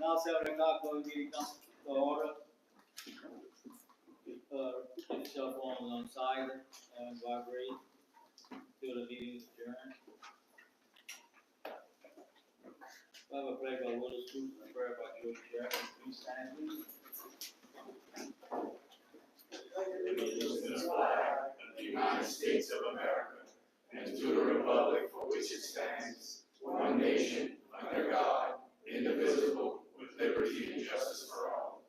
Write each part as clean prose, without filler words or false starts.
Now 7 o'clock, the meeting comes to order. Get your cell phones on silent and vibrate till the meeting is adjourned. I have a prayer by Willis Truth and a prayer by George Sheridan. Please stand, please. Allegiance to the flag of the United States of America and to the republic for which it stands, one nation, under God, indivisible, with liberty and justice for all.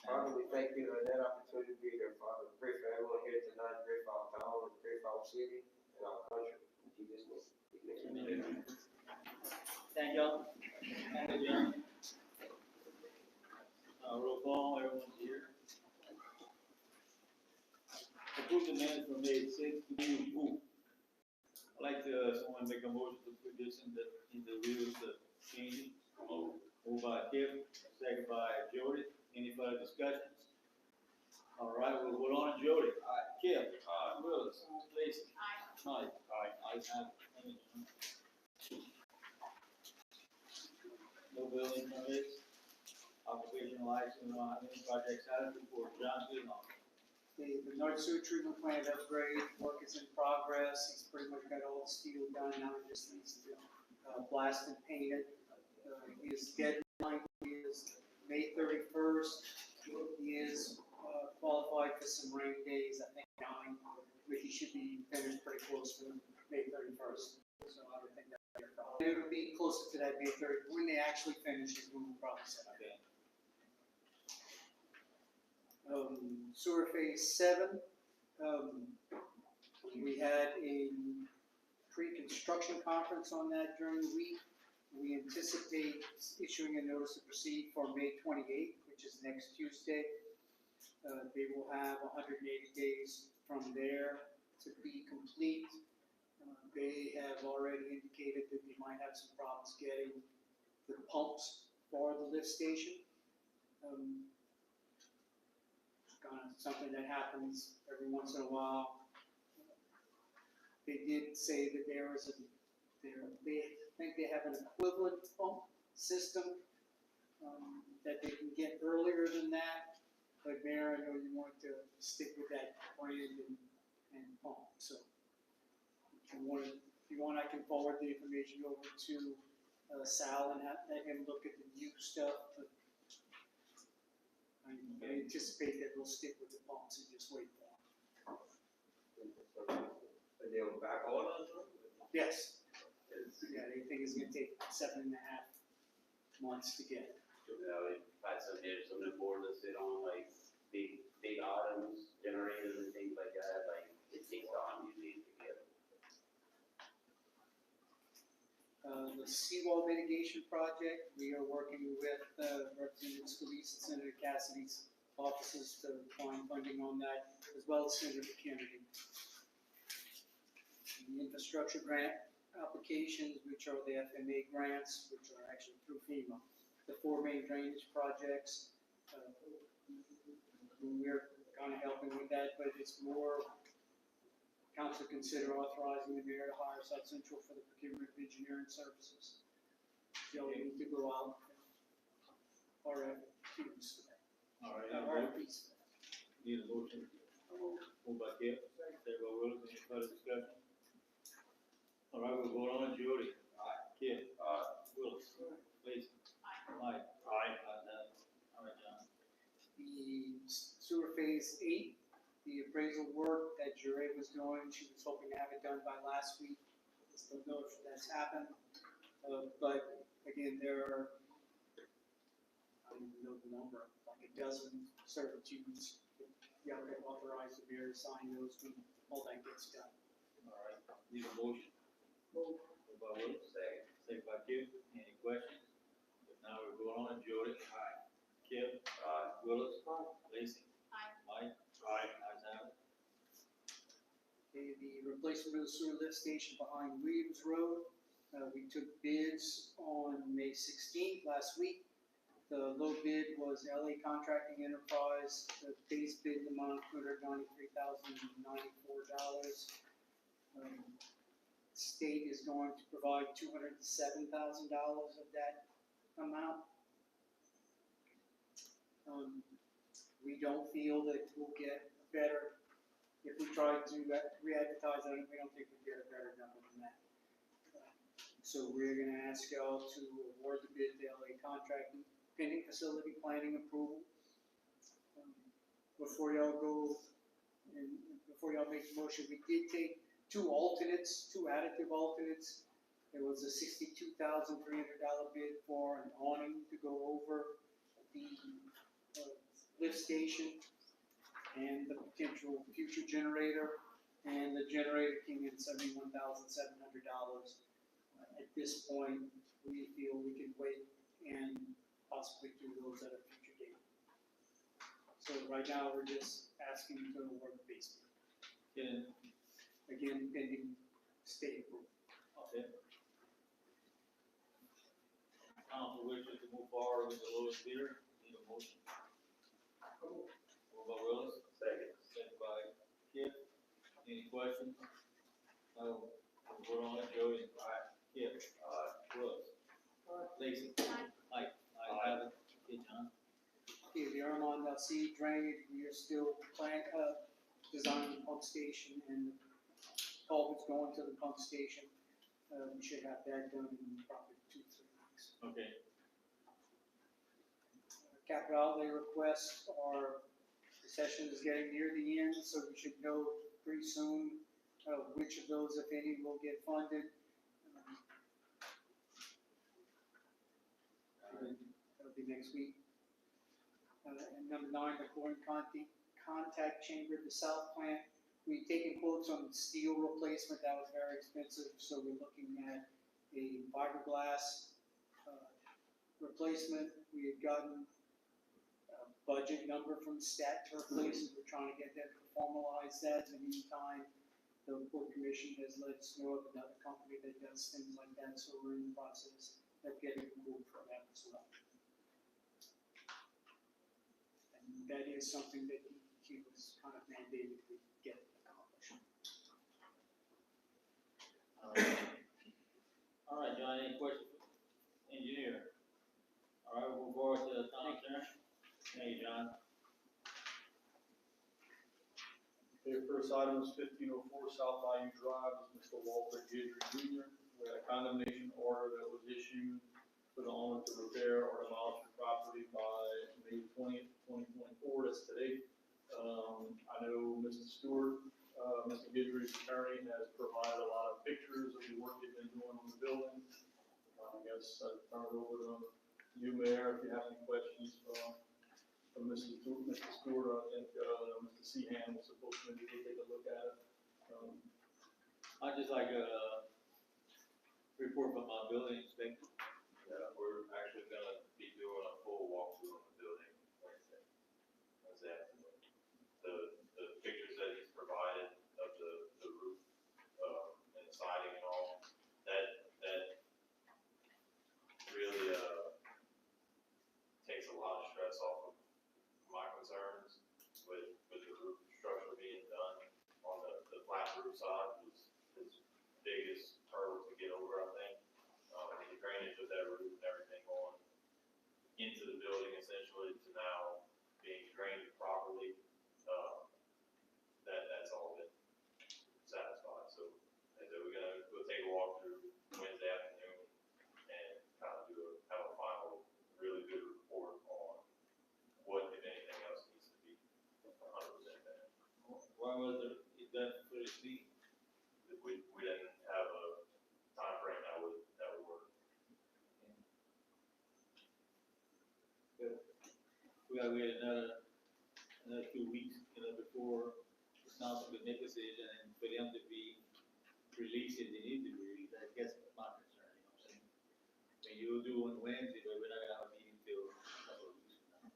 Father, we thank you for that opportunity to be here, Father. We pray for everyone here tonight, pray for our town, and pray for our city and our country. In Jesus' name. Amen. Thank y'all. And adjourn. Roll call, everyone's here. Approve the minutes from May 6th to be approved. I'd like to, someone make a motion to put this in the rules of changing. Moved by Kip, second by Jody. Any further discussions? All right, we'll vote on it. Jody. Aye. Kip. Aye. Willis. Lacy. Aye. Mike. Aye. Ayes have it. No building permits. Occupational license on any project status report. John Goodall. The North Sewer Treatment Plant upgrade work is in progress. He's pretty much got all the steel done. Now he just needs to blast and paint it. His deadline is May 31st. He is qualified for some rain days, I think 9, but he should be finished pretty close to May 31st. So I would think that'll be a problem. It'll be closer to that May 30th. When they actually finish it, we will probably set up. Sewer phase 7. We had a pre-construction conference on that during the week. We anticipate issuing a notice to proceed for May 28th, which is next Tuesday. They will have 180 days from there to be complete. They have already indicated that they might have some problems getting the pumps for the lift station. Kind of something that happens every once in a while. They did say that they think they have an equivalent pump system that they can get earlier than that. But Mayor, I know you want to stick with that brand and pump. So if you want, I can forward the information over to Sal and let him look at the new stuff. But I anticipate that we'll stick with the pumps and just wait for them. Are they on back order? Yes. Yeah, they think it's going to take 7.5 months to get. Yeah, we've had some board listed on like big items, generators and things like that. Like it takes time usually to get. The seawall mitigation project, we are working with Representative Scalise and Senator Cassidy's offices to find funding on that, as well as Senator Kennedy. The infrastructure grant applications, which are the FMA grants, which are actually through FEMA. The 4 main drainage projects, we're kind of helping with that, but it's more council consider authorizing the mayor to hire South Central for the procurement of engineering services. So we need to go out RFQs. All right. RFPs. Need a motion. Moved by Kip, second by Willis. Any further discussion? All right, we'll vote on it. Jody. Aye. Kip. Aye. Willis. Lacy. Mike. Aye. All right, John. The sewer phase 8, the appraisal work that Jure was doing, she was hoping to have it done by last week. Still know if that's happened. But again, there are, I don't even know the number, like a dozen servitudes you have to authorize the mayor to sign those when all that gets done. All right, need a motion? Moved by Willis. Second by Kip. Any questions? If not, we're going on. Jody? Aye. Kip? Aye. Willis? Aye. Lacy? Aye. Mike? Aye. Ayes have it. Okay, the replacement of the sewer lift station behind Williams Road, we took bids on May 16th, last week. The low bid was LA Contracting Enterprise, the base bid amount $293,094. State is going to provide $207,000 of that amount. We don't feel that we'll get better, if we try to re-advertise it, we don't think we'll get a better number than that. So we're gonna ask y'all to award the bid to LA Contracting, pending facility planning approval. Before y'all go, and before y'all make the motion, we did take two additive alternates. There was a $62,300 bid for an awning to go over the lift station and the potential future generator, and the generator came in $71,700. At this point, we feel we can wait and possibly do those at a future date. So right now, we're just asking to award the base bid. Again, pending state approval. Okay. Council wishes to move forward with the lowest bidder, need a motion. Moved by Willis. Second by Kip. Any questions? No. We'll vote on it. Jody? Aye. Kip? Aye. Willis? Aye. Lacy? Aye. Mike? Ayes have it. Okay, John? Okay, the Armand LC drainage, we are still designing the pump station and culverts going to the pump station. We should have that done in probably 2-3 weeks. Okay. Capital outlay requests are, the session is getting near the end, so we should know pretty soon which of those, if any, will get funded. That'll be next week. And number 9, the chlorine contact chamber at the south plant. We've taken quotes on steel replacement, that was very expensive, so we're looking at a fiberglass replacement. We had gotten a budget number from STAT to replace it. We're trying to get them to formalize that. In the meantime, the board commission has let us know of another company that does things like that, so we're in the process of getting a quote for that as well. And that is something that he was kind of mandated to get accomplished. All right, John, any questions? Engineer? All right, we'll move forward to the town center. Thank you, John. Okay, first item is 1504 South Bayou Drive, is Mr. Walter Guidry Jr. We had a condemnation order that was issued for the owner to repair or demolish the property by May 20th, 2024, that's today. I know Mr. Stewart, Mr. Guidry's attorney, has provided a lot of pictures of the work they've been doing on the building. I guess I'll turn it over to you, Mayor, if you have any questions from Mr. Stewart. I think Mr. Seahan was supposed to maybe take a look at it. I'd just like a report from my building inspector. Yeah, we're actually gonna be doing a full walkthrough on the building Wednesday. The pictures that he's provided of the roof, and the siding and all, that really, takes a lot of stress off of my concerns with the roof structure being done on the flat roof side was his biggest hurdle to get over, I think. The drainage of that roof and everything going into the building essentially to now being drained properly, that's all been satisfied. So, like I said, we'll take a walk through Wednesday afternoon and kind of have a final, really good report on what, if anything else, needs to be 100% there. Why was it done for this week? We didn't have a time frame that would work. We gotta wait another 2 weeks, before the council could make a decision and for them to be released if they need to be released, I guess that's my concern, you know what I'm saying? When you do on Wednesday, but we're not gonna have a meeting till a couple of weeks from now.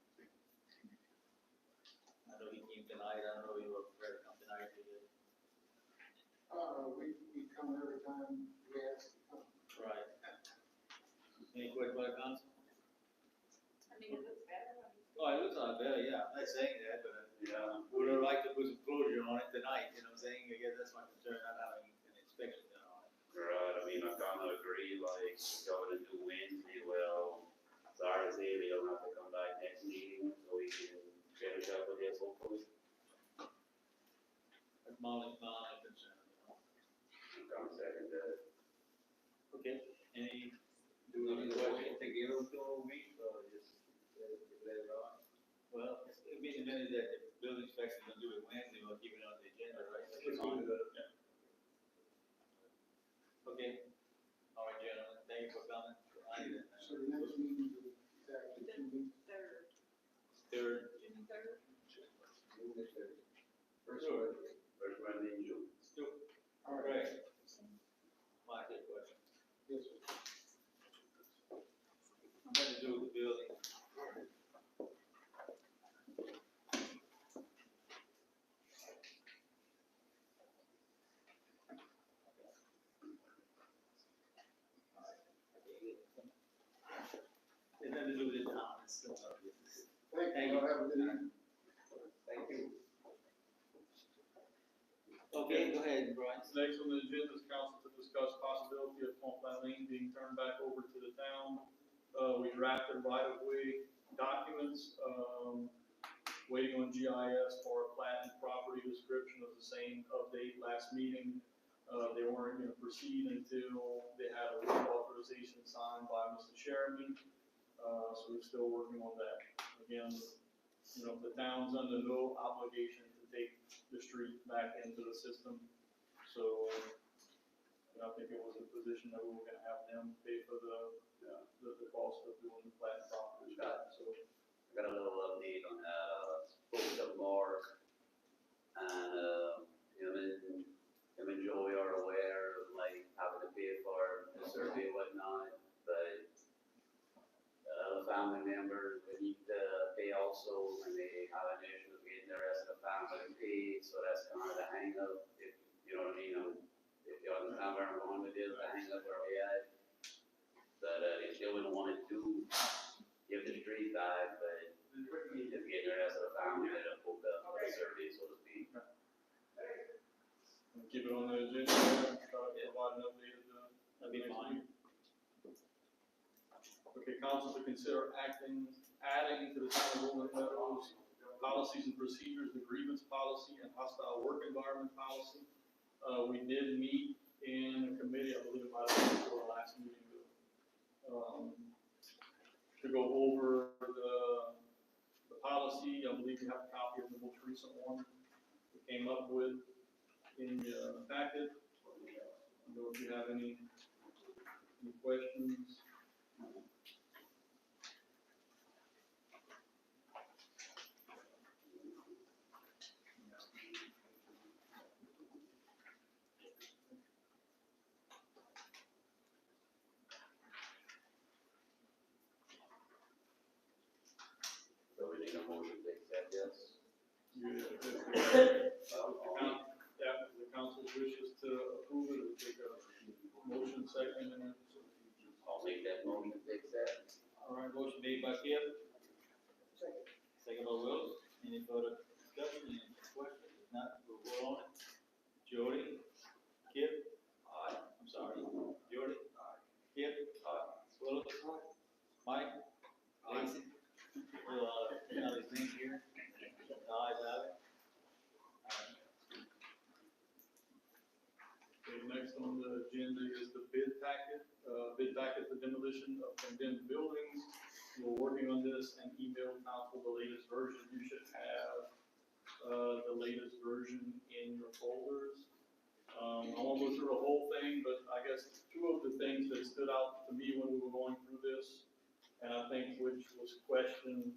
I know he came tonight, I don't know if he was prepared to come tonight, but yeah. We come every time we ask to come. Right. Any questions by the council? I mean, it looks better. Oh, it looks a lot better, yeah, I'm not saying that, but Yeah. would have liked to put some closure on it tonight, you know what I'm saying? I guess that's my concern, not having an inspection done on it. Right, I mean, I kind of agree, like, going into Wednesday, well, sorry to say, they don't have to come back next meeting, so we can finish up with this hopefully. That's my only concern, you know? I'm kind of second that. Okay, any, do we need to wait, take it over to a week, or just let it ride? Well, it'd be the minute that the building inspector gonna do it Wednesday, we'll keep it on the agenda, right? So it's on. Okay, all right, gentlemen, thank you for coming. So the next meeting is exactly 2 weeks. Third, Third, June third. First Wednesday in June. still, All right. right. My good question. Yes, sir. Nothing to do with the building. It had to do with the town, it's still not business. Thank you. Y'all have a good evening. Thank you. Okay, go ahead, Brian. Next on the agenda is council to discuss possibility of Swampland Lane being turned back over to the town. We drafted right-of-way documents, waiting on GIS for a plat and property description of the same update last meeting. They weren't gonna proceed until they had a legal authorization signed by Mr. Sherman. So we're still working on that. Again, you know, the town's under no obligation to take the street back into the system. So, you know, I think it was a position that we were gonna have them pay for the cost of doing the plat and property. So, I got a little update on that, spoke to Mark, and, him and Joey are aware of, like, having to pay for the survey and whatnot, but, the family members, we need to pay also, and they have an issue of getting the rest of the family paid, so that's kind of the hang up, if, you know what I mean, if you understand where I'm going with this, the hang up where we at. But, they still wouldn't want to give the street back, but just getting the rest of the family to hook up the survey, so to speak. we'll keep it on the agenda, try to provide an update at the. That'd be fine. Okay, council to consider adding to the town of Rolling Meadows policies and procedures, the grievance policy and hostile work environment policy. We did meet in a committee, I believe, about the last meeting, to go over the policy. I believe you have a copy of the most recent one we came up with in the packet. I don't know if you have any questions. So we need a motion to accept this. If the council wishes to approve it, we'll take a motion second and I'll make that motion to accept. All right, motion made by Kip. Second by Will. Any further discussion, any questions? If not, we'll vote on it. Jody? Kip? Aye. I'm sorry, Jody? Aye. Kip? Aye. Will? Mike? Lacy? Now his name here. Ayes have it. Okay, next on the agenda is the bid packet for demolition of condemned buildings. We're working on this and emailed council the latest version. You should have, the latest version in your folders. I won't go through the whole thing, but I guess two of the things that stood out to me when we were going through this, and I think which was questioned,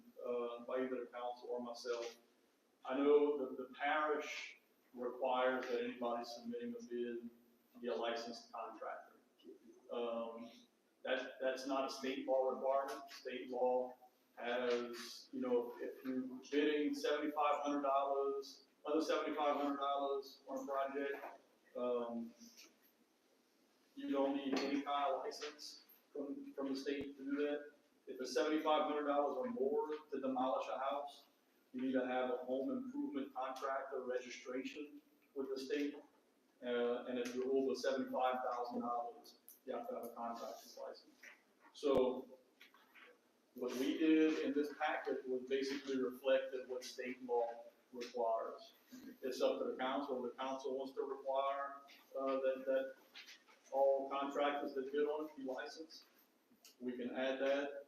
by either the council or myself, I know that the parish requires that anybody submitting a bid be a licensed contractor. That's not a state law requirement. State law has, you know, if you're bidding $7,500, under $7,500 on a project, you don't need any kind of license from the state to do that. If it's $7,500 or more to demolish a house, you need to have a home improvement contractor registration with the state. And if you're over $75,000, you have to have a contractor's license. So what we did in this packet was basically reflected what state law requires. It's up to the council. If the council wants to require that all contractors that bid on it be licensed, we can add that.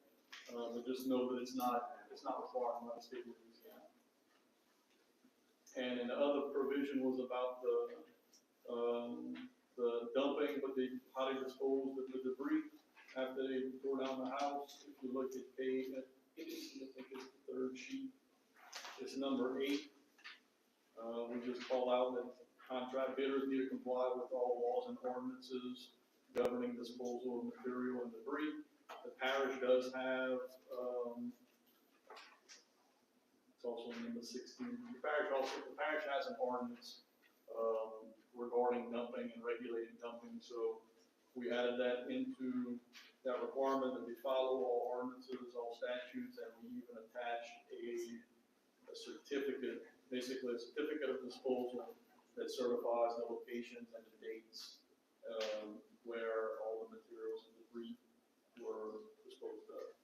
But just know that it's not required by the state of Louisiana. And then the other provision was about the dumping, how they dispose of the debris after they tore down the house. If you look at page, I think it's the third sheet, it's number 8. We just call out that contract bidders need to comply with all laws and ordinances governing disposal of material and debris. The parish does have, it's also in number 16. The parish has an ordinance regarding dumping and regulating dumping. So we added that into that requirement that we follow all ordinances, all statutes, and we even attached a certificate, basically a certificate of disposal that certifies the locations and the dates where all the materials and debris were disposed of.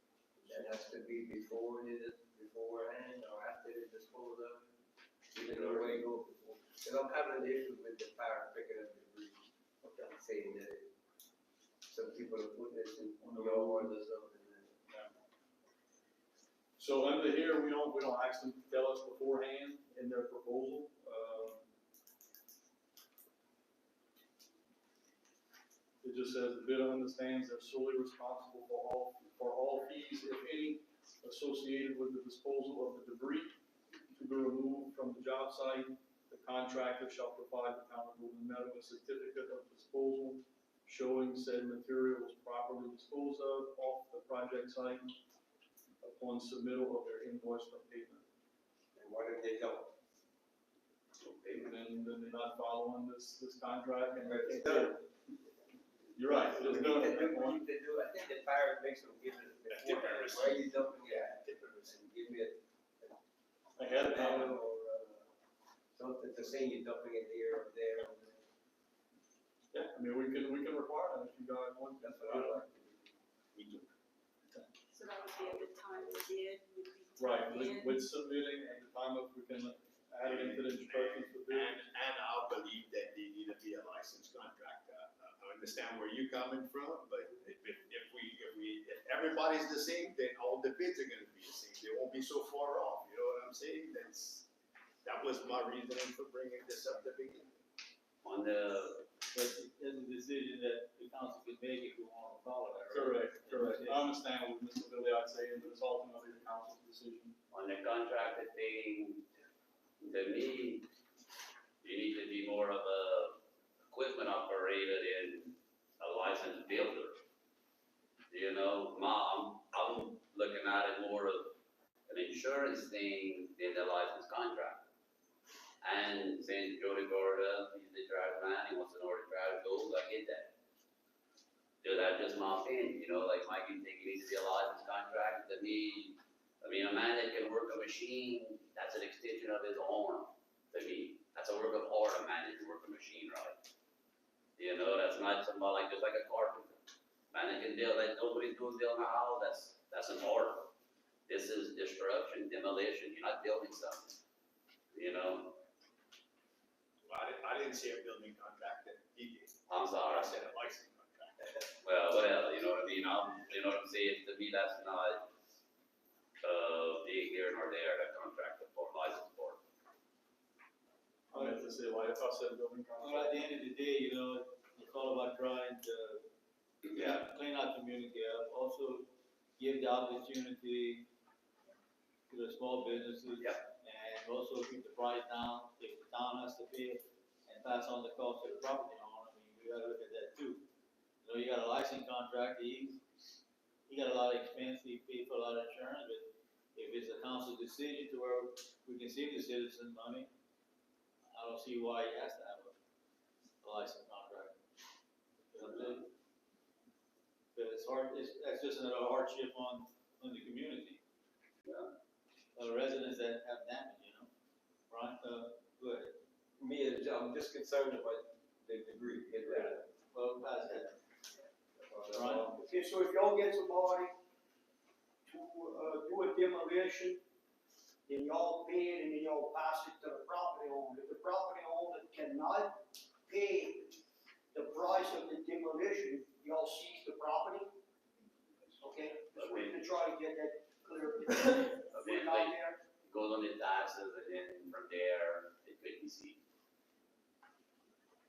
That has to be beforehand or after they dispose of it. You know where you go before. Cause I'm having an issue with the fire picking up debris. I'm saying that some people are putting this in yards or something. So under here, we don't ask them to tell us beforehand in their proposal. It just says the bidder understands they're solely responsible for all fees, if any, associated with the disposal of the debris to be removed from the job site. The contractor shall provide the town of Meadow a certificate of disposal showing said material was properly disposed of off the project site upon submittal of their invoice for payment. And what if they don't? Okay, then they're not following this contract and But it's done. You're right, it is done at that point. I think the fire makes them give it beforehand. Where you dumping it at? And give me Ahead of time. or something to say you're dumping it here or there. Yeah, I mean, we can require that if you guys want. That's what I like to do. So that would be at the time we did, would be. Right, in. with submitting at the time of, we can add it into the instructions for bid. And I believe that they need to be a licensed contractor. I understand where you're coming from, but if everybody's the same, then all the bids are gonna be the same. They won't be so far off, you know what I'm saying? That was my reasoning for bringing this up to begin. On the, That's a decision that the council can make if we want to follow that, right? Correct. I understand what Mr. Billy I'd saying, but it's ultimately the council's decision. on the contracted thing, to me, you need to be more of a equipment operator than a licensed builder. You know, I'm looking at it more of an insurance thing than a licensed contractor. And since Jody brought it up, he's the trash man, he wants to know where the trash goes, I get that. So that's just my opinion, you know, like Mike, you think he needs to be a licensed contractor, to me, I mean, a man that can work a machine, that's an extension of his arm, to me. That's a work of art, a man that can work a machine right. You know, that's not somebody like, just like a carpenter. Man that can build, that knows what he's doing building a house, that's an art. This is destruction, demolition, you're not building something, you know? I didn't say a building contractor, he did. I'm sorry. I said a licensed contractor. Well, whatever, you know what I mean, you know what I'm saying, to me, that's not, being here nor there, that contract for license for. I have to say, like, if I said building Well, contract. at the end of the day, you know, it's all about trying to clean our community up, also give the opportunity to the small businesses. Yeah. And also keep the price down, if the town has to pay it, and pass on the cost to the property owner, I mean, we gotta look at that too. You know, you got a license contract, he got a lot of expense, he paid for a lot of insurance, but if it's a council decision to where we can save the citizens money, I don't see why he has to have a license contract. You know what I'm saying? But it's hard, that's just another hardship on the community. Residents that have damage, you know? Right, go ahead. I'm just concerned about the debris, get rid of it. Well, pass that. Right. Okay, so if y'all get somebody to, do a demolition, then y'all pay it and then y'all pass it to the property owner. If the property owner cannot pay the price of the demolition, y'all seize the property? Okay, just we can try to get that clear. Put it out there. Goes on the taxes, and then from there, it could be seen.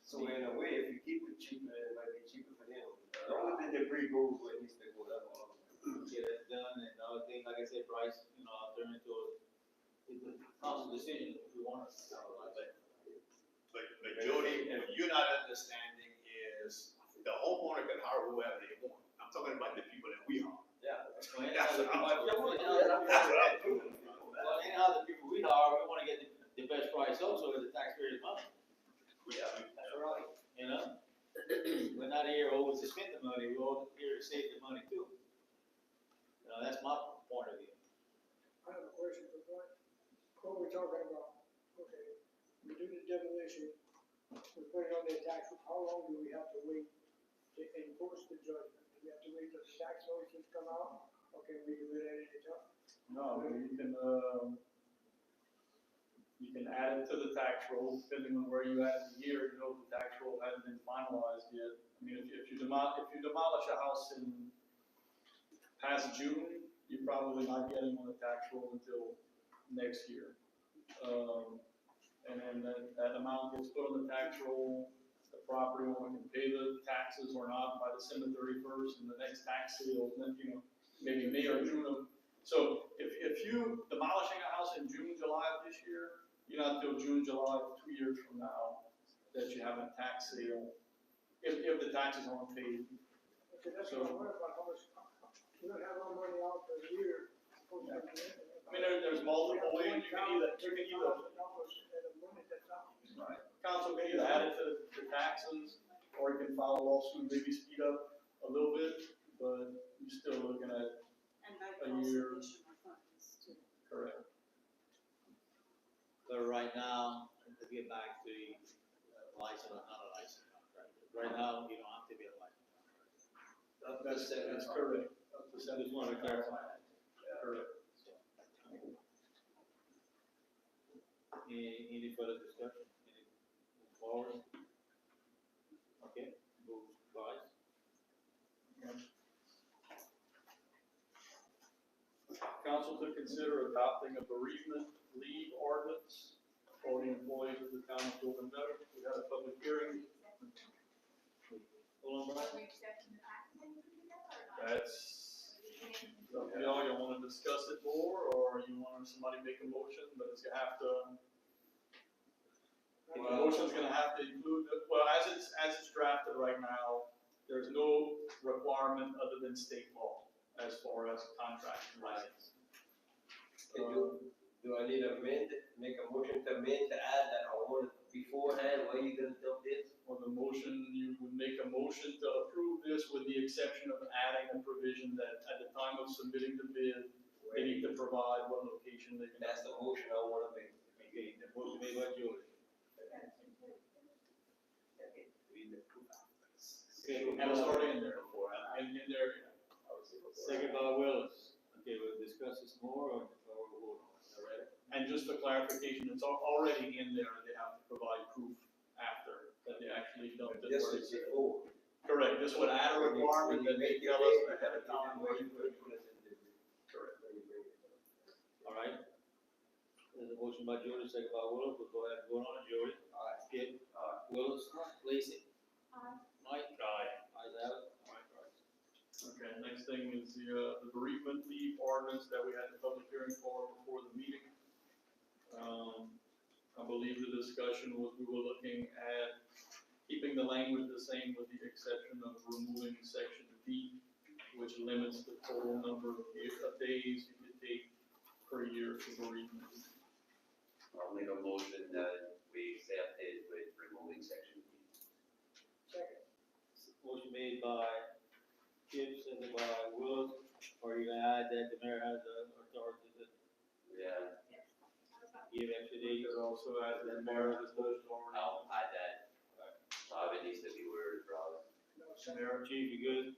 So in a way, if you keep it cheaper, it might be cheaper for them. As long as the debris goes where it needs to go, that's all. Get it done, and the other thing, like I said, Bryce, you know, I'll turn into it's a council decision if we want to. But Jody, what you're not understanding is the homeowner can hire whoever they want. I'm talking about the people that we hire. Yeah. That's what I'm Well, anyhow, the people we hire, we wanna get the best price also with the taxpayers' money, Yeah. that's right, you know? We're not here always to spend the money, we're all here to save the money too. You know, that's my point of view. I have a question for Brian. What we're talking about, okay, we do the demolition, we put it on their tax, how long do we have to wait to enforce the judgment? Do we have to wait till the tax notices come out, or can we do it at any time? No, you can add it to the tax roll, depending on where you at in the year, you know, the tax roll hasn't been finalized yet. I mean, if you demolish a house in past June, you're probably not getting on the tax roll until next year. And then that amount gets put on the tax roll, the property owner can pay the taxes or not by December 31st, and the next tax sale, then, you know, maybe May or June of. So if you demolishing a house in June, July of this year, you're not until June, July of 2 years from now that you have a tax sale, if the taxes aren't paid. Okay, that's what I'm wondering about, how much, we don't have our money out for a year. Yeah. I mean, there's multiple ways, you can either, right, council can either add it to the taxes, or you can file a lawsuit, maybe speed up a little bit, but you're still looking at, And that A costs year. additional funds too. correct. But right now, to get back to the license or not a license contract, right now, you don't have to be a license contract. That's correct. I just wanted to clarify that. Correct. Any further discussion? Move forward? Okay, move, Bryce? Council to consider adopting a bereavement leave ordinance for the employees of the town of Golden Meadow. We had a public hearing. Hold on, Bryce. That's, so if y'all wanna discuss it more, or you want somebody make a motion, but it's gonna have to, the motion's gonna have to include, well, as it's drafted right now, there's no requirement other than state law as far as contract and license. Do I need to make a motion to amend to add that I want it beforehand, why you gonna do this? Or the motion, you would make a motion to approve this with the exception of adding a provision that at the time of submitting the bid, they need to provide what location they can. That's the motion I wanna make. Okay, the motion made by George. Okay, And it's already in there before, in there. second by Willis. Okay, we'll discuss this more or we'll vote on it, all right? And just for clarification, it's already in there, they have to provide proof after that they actually dumped it. This where is it's- before. Correct, this would add a requirement that they tell us ahead of time where you put it. Correct. All right. There's a motion by Jody, second by Willis, we'll go ahead and vote on it, Jody. Skip. Willis. Lacy. Mike. Ayes have it. All right, Bryce. Okay, next thing is the bereavement leave ordinance that we had the public hearing for before the meeting. I believe the discussion was we were looking at keeping the language the same with the exception of removing section B, which limits the total number of days you could take per year for bereavement. I'll make a motion that we accept it with removing section B. Second. Motion made by Kip, seconded by Willis, or you gonna add that the mayor has the authority to Yeah, give extra You days? could also add that there is those already. I'll add that. It needs to be worded, Rob. Mayor, chief, you good?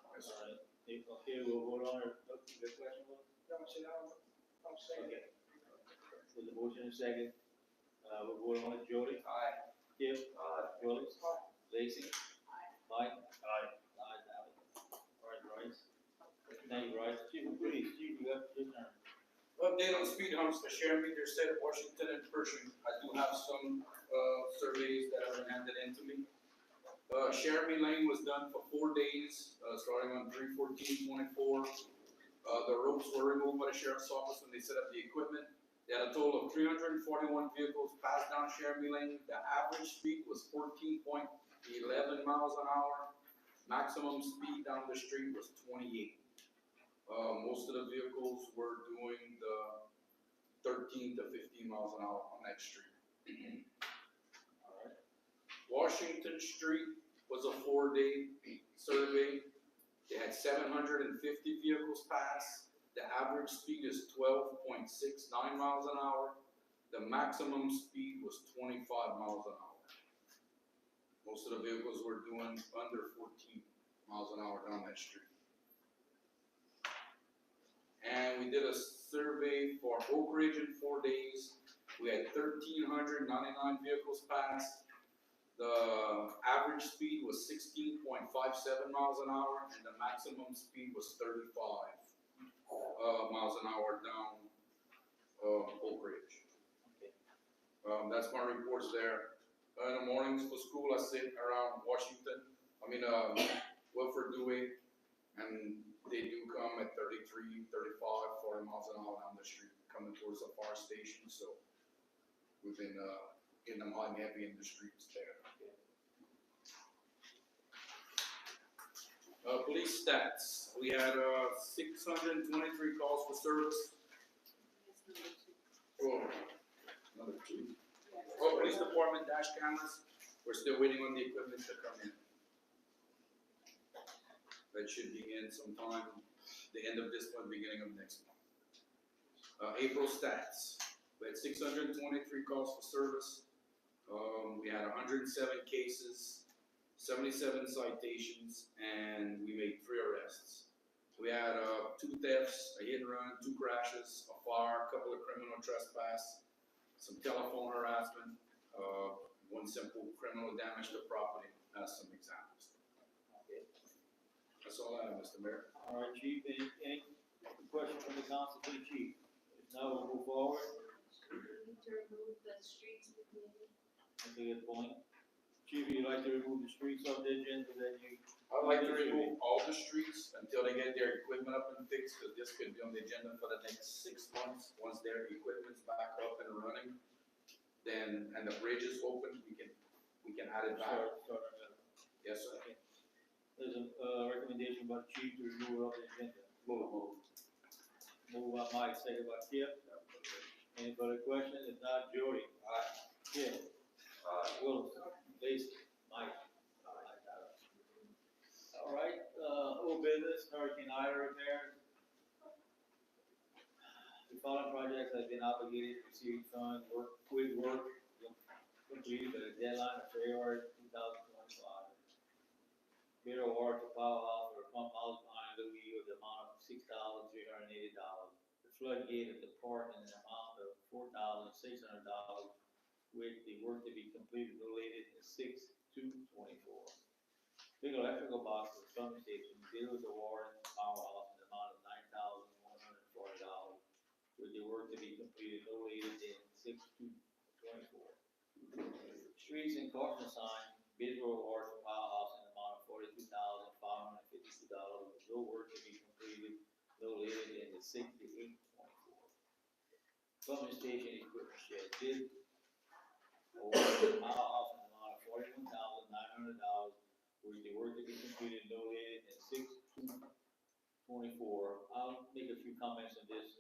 Alright, okay, we'll vote on it. Oh, you got a question, Will? No, I said, I'm saying. Okay. So the motion is second, we'll vote on it. Jody? Aye. Kip? Willis? Lacy? Mike? Aye. Ayes have it. Alright, Bryce. Thank you, Bryce. Chief of Police, chief, you got your turn. Update on speed humps, the sheriff either said Washington and Pershing. I do have some, surveys that have been handed in to me. Sherby Lane was done for 4 days, starting on 3/14/24. The ropes were removed by the sheriff's office when they set up the equipment. They had a total of 341 vehicles pass down Sherby Lane. The average speed was 14.11 miles an hour. Maximum speed down the street was 28. Most of the vehicles were doing the 13 to 15 miles an hour on that street. Washington Street was a 4-day survey. They had 750 vehicles pass. The average speed is 12.69 miles an hour. The maximum speed was 25 miles an hour. Most of the vehicles were doing under 14 miles an hour down that street. And we did a survey for Oak Ridge in 4 days. We had 1,399 vehicles pass. The average speed was 16.57 miles an hour, and the maximum speed was 35 miles an hour down Oak Ridge. That's my reports there. In the mornings for school, I sit around Wilford Dewey, and they do come at 33, 35, 40 miles an hour down the street, coming towards the fire station, so we've been getting them hot and heavy in the streets there. Police stats, we had 623 calls for service. Number 2. Police department dash cameras, we're still waiting on the equipment to come in. That should be in sometime, the end of this month, beginning of next month. April stats, we had 623 calls for service. We had 107 cases, 77 citations, and we made 3 arrests. We had 2 thefts, a hit and run, 2 crashes, a fire, a couple of criminal trespass, some telephone harassment, 1 simple criminal damage to property, as some examples. That's all I have, Mr. Mayor. All right, chief, any questions from the council to the chief? If not, we'll move forward. We need to remove the streets between. That's a good point. Chief, you'd like to remove the streets off the agenda that you? I'd like to remove all the streets until they get their equipment up and fixed, because this could be on the agenda for the next 6 months. Once their equipment's back up and running, then, and the bridge is open, we can add it back. Yes, sir. Okay. There's a recommendation by the chief to remove it off the agenda. Move by Mike, second by Kip. Any further questions? If not, Jody. Aye. Kip. Willis. Lacy. Mike. All right, old business, Hurricane Ida repairs. The following projects have been obligated to receive funds, completed by the deadline of February 2025. Meadow water to powerhouse for pump house behind Louis with the amount of $6,380. The floodgate at the park in an amount of $4,600, with the work to be completed no later than 6/2/24. Big electrical box at the pump station, deals the water powerhouse in the amount of $9,140, with the work to be completed no later than 6/2/24. Streets and caution sign, Bidwell water to powerhouse in the amount of $42,552, with no work to be completed no later than the 6/8/24. pumping station equipment shed bid award Powerhouse in the amount of $41,900, with the work to be completed no later than 6/2/24. I'll make a few comments on this.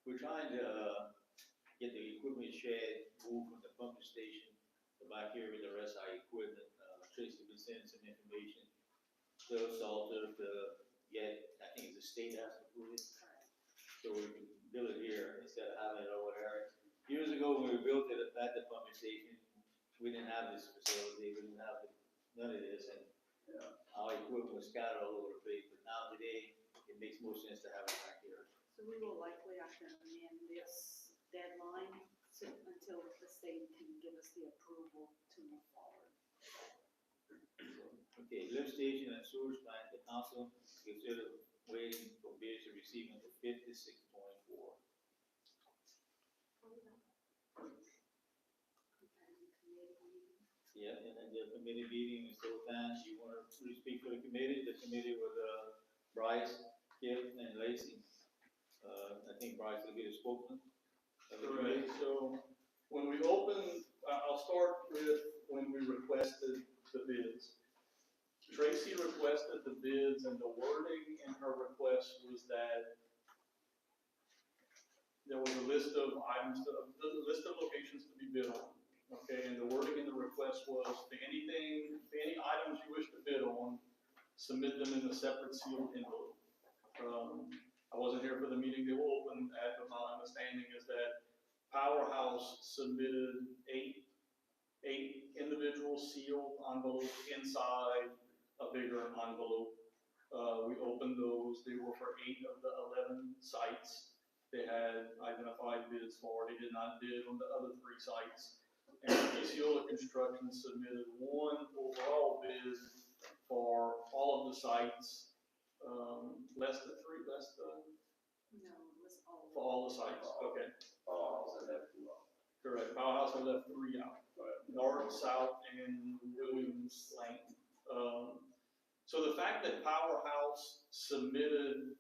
We're trying to, get the equipment shed moved from the pumping station to back here with the rest of our equipment. Tracy been sending some information to Salter to get, I think it's the state has to approve it. So we can build it here instead of having it over there. Years ago, when we built it at the pumping station, we didn't have this facility, we didn't have none of this, and our equipment was scattered all over the place. But now today, it makes more sense to have it back here. So we will likely have to amend this deadline until the state can give us the approval to move forward. Okay, lift station and sewage plant, the council consider waiting for bids to receive until 56/24. Yeah, and then the committee meeting is still planned. You want to speak for the committee? The committee with, Bryce, Kip, and Lacy. I think Bryce will be the spokesman of the committee. Correct, so when we opened, I'll start with when we requested the bids. Tracy requested the bids, and the wording in her request was that there was a list of items, a list of locations to be bid on. Okay, and the wording in the request was, for any items you wish to bid on, submit them in a separate sealed envelope. I wasn't here for the meeting they were open at, but my understanding is that Powerhouse submitted eight individual sealed envelopes inside a bigger envelope. We opened those, they were for 8 of the 11 sites they had identified bids for. They did not bid on the other 3 sites. And Pieciola Construction submitted 1 overall bid for all of the sites, less than 3, No, it was all. for all the sites, okay. Powerhouse and left 2 out. Correct, Powerhouse had left 3 out, North, South, and Williams Lane. So the fact that Powerhouse submitted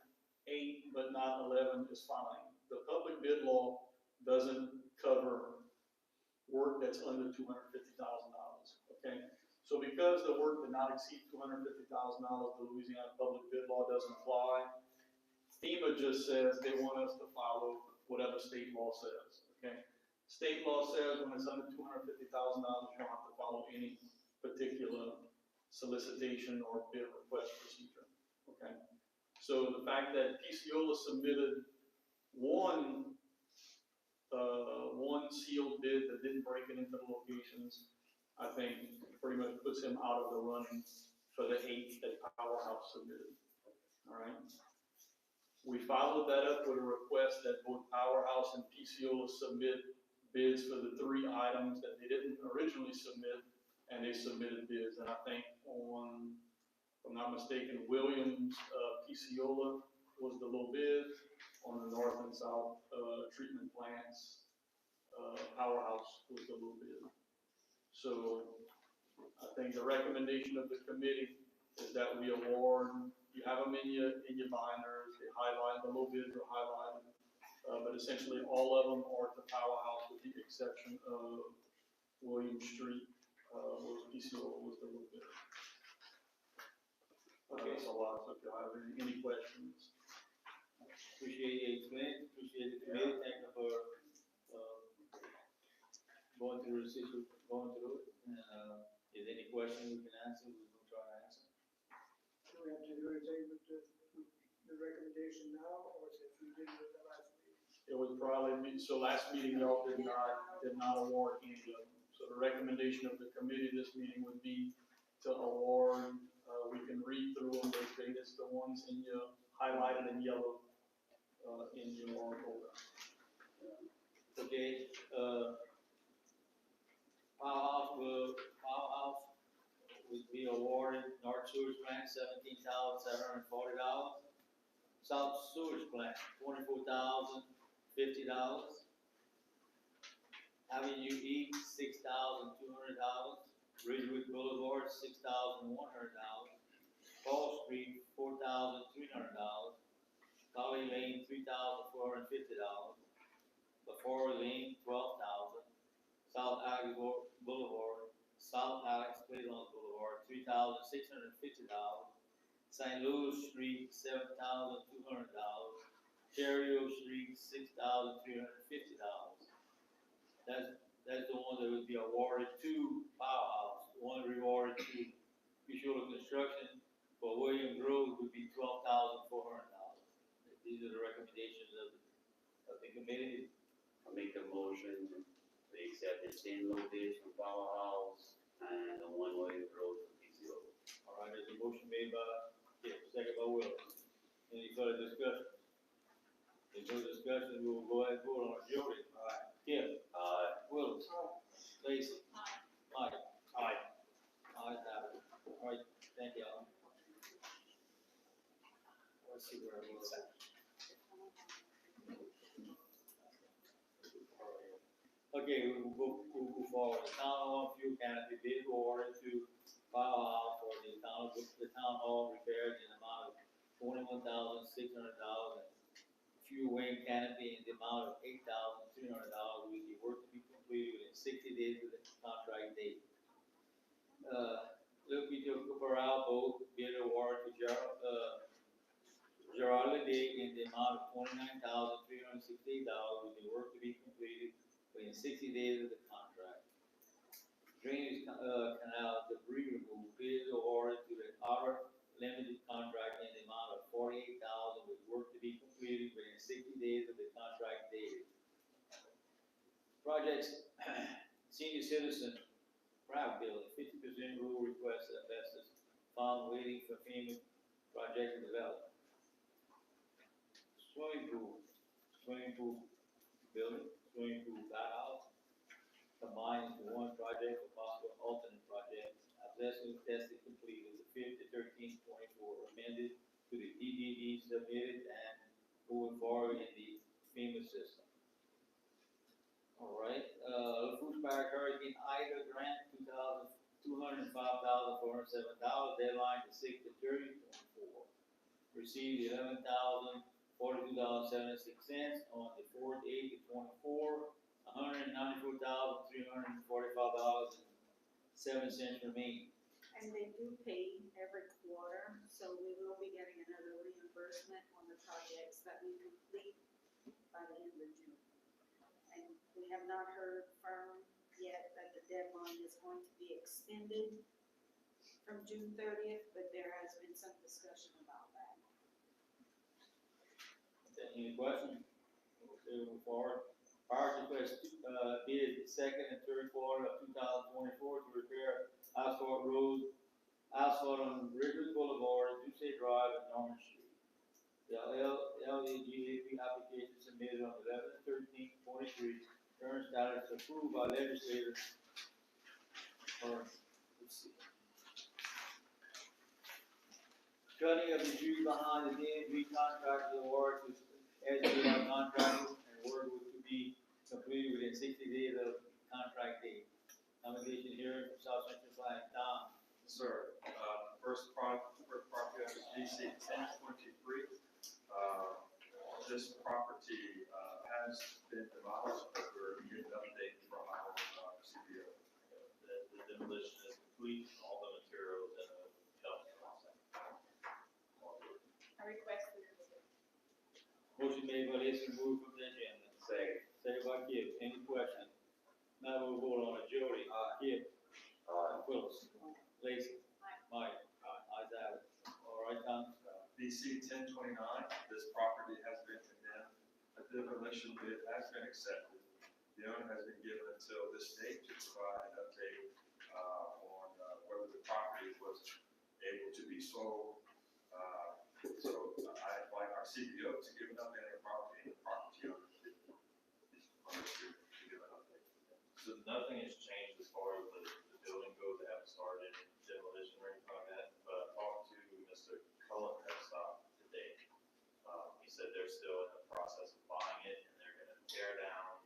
8 but not 11 is fine. The public bid law doesn't cover work that's under $250,000, okay? So because the work did not exceed $250,000, the Louisiana public bid law doesn't apply. FEMA just says they want us to follow whatever state law says, okay? State law says when it's under $250,000, you don't have to follow any particular solicitation or bid request procedure, okay? So the fact that Pieciola submitted one sealed bid that didn't break it into the locations, I think pretty much puts him out of the running for the 8 that Powerhouse submitted, all right? We followed that up with a request that both Powerhouse and Pieciola submit bids for the 3 items that they didn't originally submit, and they submitted bids. And I think on, if I'm not mistaken, Williams, Pieciola was the low bid. On the north and south treatment plants, Powerhouse was the low bid. So I think the recommendation of the committee is that we award, you have them in your binders, they highlight, the low bids are highlighted, but essentially all of them are to Powerhouse with the exception of William Street, was Pieciola was the low bid. Okay, so if you have any questions. Appreciate you explaining, appreciate the committee, thank you for, going through the issue, going through it. And, is there any question we can answer, we will try to answer. Do we have to do anything with the recommendation now, or is it we did it at the last meeting? It would probably be, so last meeting y'all did not award any of them. So the recommendation of the committee this meeting would be to award, we can read through them, those dates, the ones in your highlighted in yellow, in your folder. Okay, Powerhouse would be awarded North Sewage Plant $17,740. South Sewage Plant $24,050. Avenue E $6,200. Ridgewood Boulevard $6,100. Fall Street $4,300. Valley Lane $3,450. LaFleur Lane, 12,000. South Alex Boulevard, South Alex Playland Boulevard, $3,650. St. Louis Street, $7,200. Cherry Street, $6,350. That's the one that would be awarded to Powerhouse. One rewarded to Visual Construction for William Grove would be $12,400. These are the recommendations of the committee. I make a motion to accept the 10 low bids from Powerhouse and the one-way road from PCO. All right, there's a motion made by Kip, second by Will. Any further discussion? If no discussion, we will go ahead and vote on it. Jody? Aye. Kip? Aye. Will? Lacy? Mike? Aye. Ayes have it. All right, thank you, Alan. Let's see where it's at. Okay, we'll go forward. The town hall fuel canopy bid awarded to Powerhouse for the town hall repairs in the amount of $21,600. Fuel wing canopy in the amount of $8,300 with the work to be completed within 60 days of the contract date. Little Peter Corral boat bid award to Gerard Ledet in the amount of $29,368 with the work to be completed within 60 days of the contract. Drainage canal debris removal bid awarded to the Outer Limited Contract in the amount of $48,000 with work to be completed within 60 days of the contract date. Projects, senior citizen, Proud Building, 50% rule request investors found waiting for FEMA project development. Swimming pool building, swimming pool bathhouse, combined into one project for possible alternate projects. Assessment tested completed the 5th to 13th, 24, amended to the EDD submitted and moving forward in the FEMA system. All right, Food Park Hurricane Ida grant, $205,407, deadline to 6th to 30th, 24. Received $11,042.76 on the 4th, 8th to 24. $194,345.07 remain. And they do pay every quarter, so we will be getting another reimbursement on the projects that we complete by the end of June. And we have not heard firm yet that the deadline is going to be extended from June 30th, but there has been some discussion about that. Okay, any questions? Okay, move forward. Park request, bid second and third quarter of 2024 to repair asphalt on River Boulevard, Duce Drive, and Norman Street. The LEGAP application submitted on 11/13/23, current status approved by legislators. Let's see. Cutting of the trees behind the DMV contract award to SBI contractors and work was to be completed within 60 days of contract date. Nomination hearing for South Central Flag, Tom. Sir, first project is DC 1023. This property has been demolished, but we're getting an update from our CBO. The demolition is complete, all the materials in the dumpster. I request that Motion made by Lacy, removed from the agenda. Second. Second by Kip. Any questions? Now we'll vote on it. Jody. Kip. Willis. Lacy. Mike. Ayes have it. All right, Tom. DC 1029, this property has been condemned. A demolition bid has been accepted. The owner has been given until this date to provide an update on whether the property was able to be sold. So I invite our CBO to give an update on the property, and the property owner to give an update. So nothing has changed as far as the building goes. They haven't started demolition or anything like that, but I talked to Mr. Cullen at stop today. He said they're still in the process of buying it, and they're gonna tear down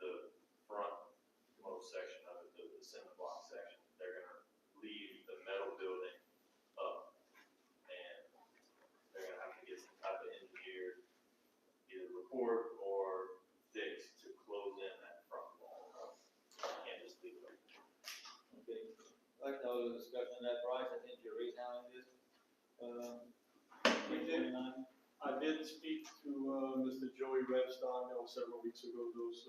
the frontmost section of it, the cinder block section. They're gonna leave the metal building up, and they're gonna have to get some type of engineered, either report or fix We did. I did speak to, Mr. Joey Rebstein, that was several weeks ago, those,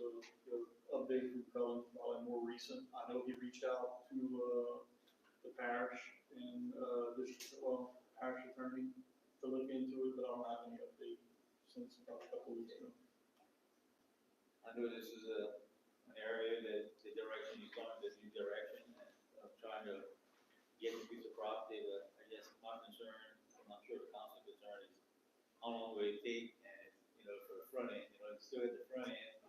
the update from Cullen, probably more recent. I know he reached out to, the parish and, parish attorney to look into it, but I don't have any update since about a couple weeks ago. I know this is an area that the direction you're going, this new direction, and I'm trying to get a piece of property, but I guess my concern, I'm not sure the council's concern is how long will it take, and, you know, for the front end, you know, it's still at the front end,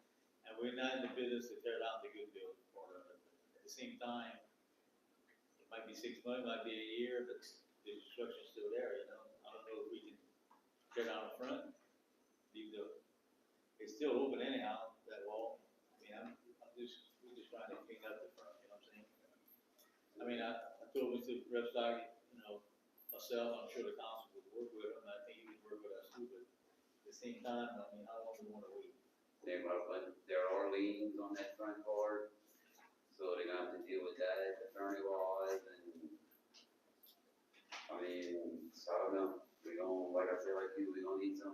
and we're not in the business to tear down the good building, or at the same time, it might be 6 months, it might be a year, but the construction's still there, you know, I don't know if we can tear down the front, leave it's still open anyhow, that wall, I mean, we're just trying to clean up the front, you know what I'm saying? I mean, I told Mr. Rebstock, you know, myself, I'm sure the council would work with him, and I think he would work with us too, but at the same time, I mean, how long do we wanna wait? There are liens on that front part, so they're gonna have to deal with that attorney wise and, I mean, so I don't know, we don't, like I said, like you, we don't need some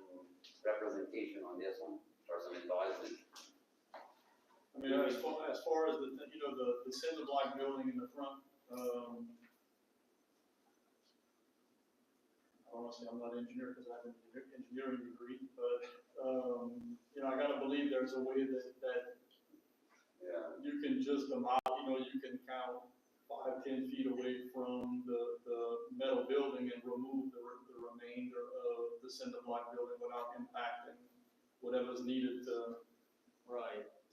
representation on this one, or some advisement. I mean, as far as the, you know, the cinder block building in the front, honestly, I'm not an engineer because I have an engineering degree, but, you know, I gotta believe there's a way that Yeah. you can just demolish, you know, you can count 5-10 feet away from the metal building and remove the remainder of the cinder block building without impacting whatever's needed to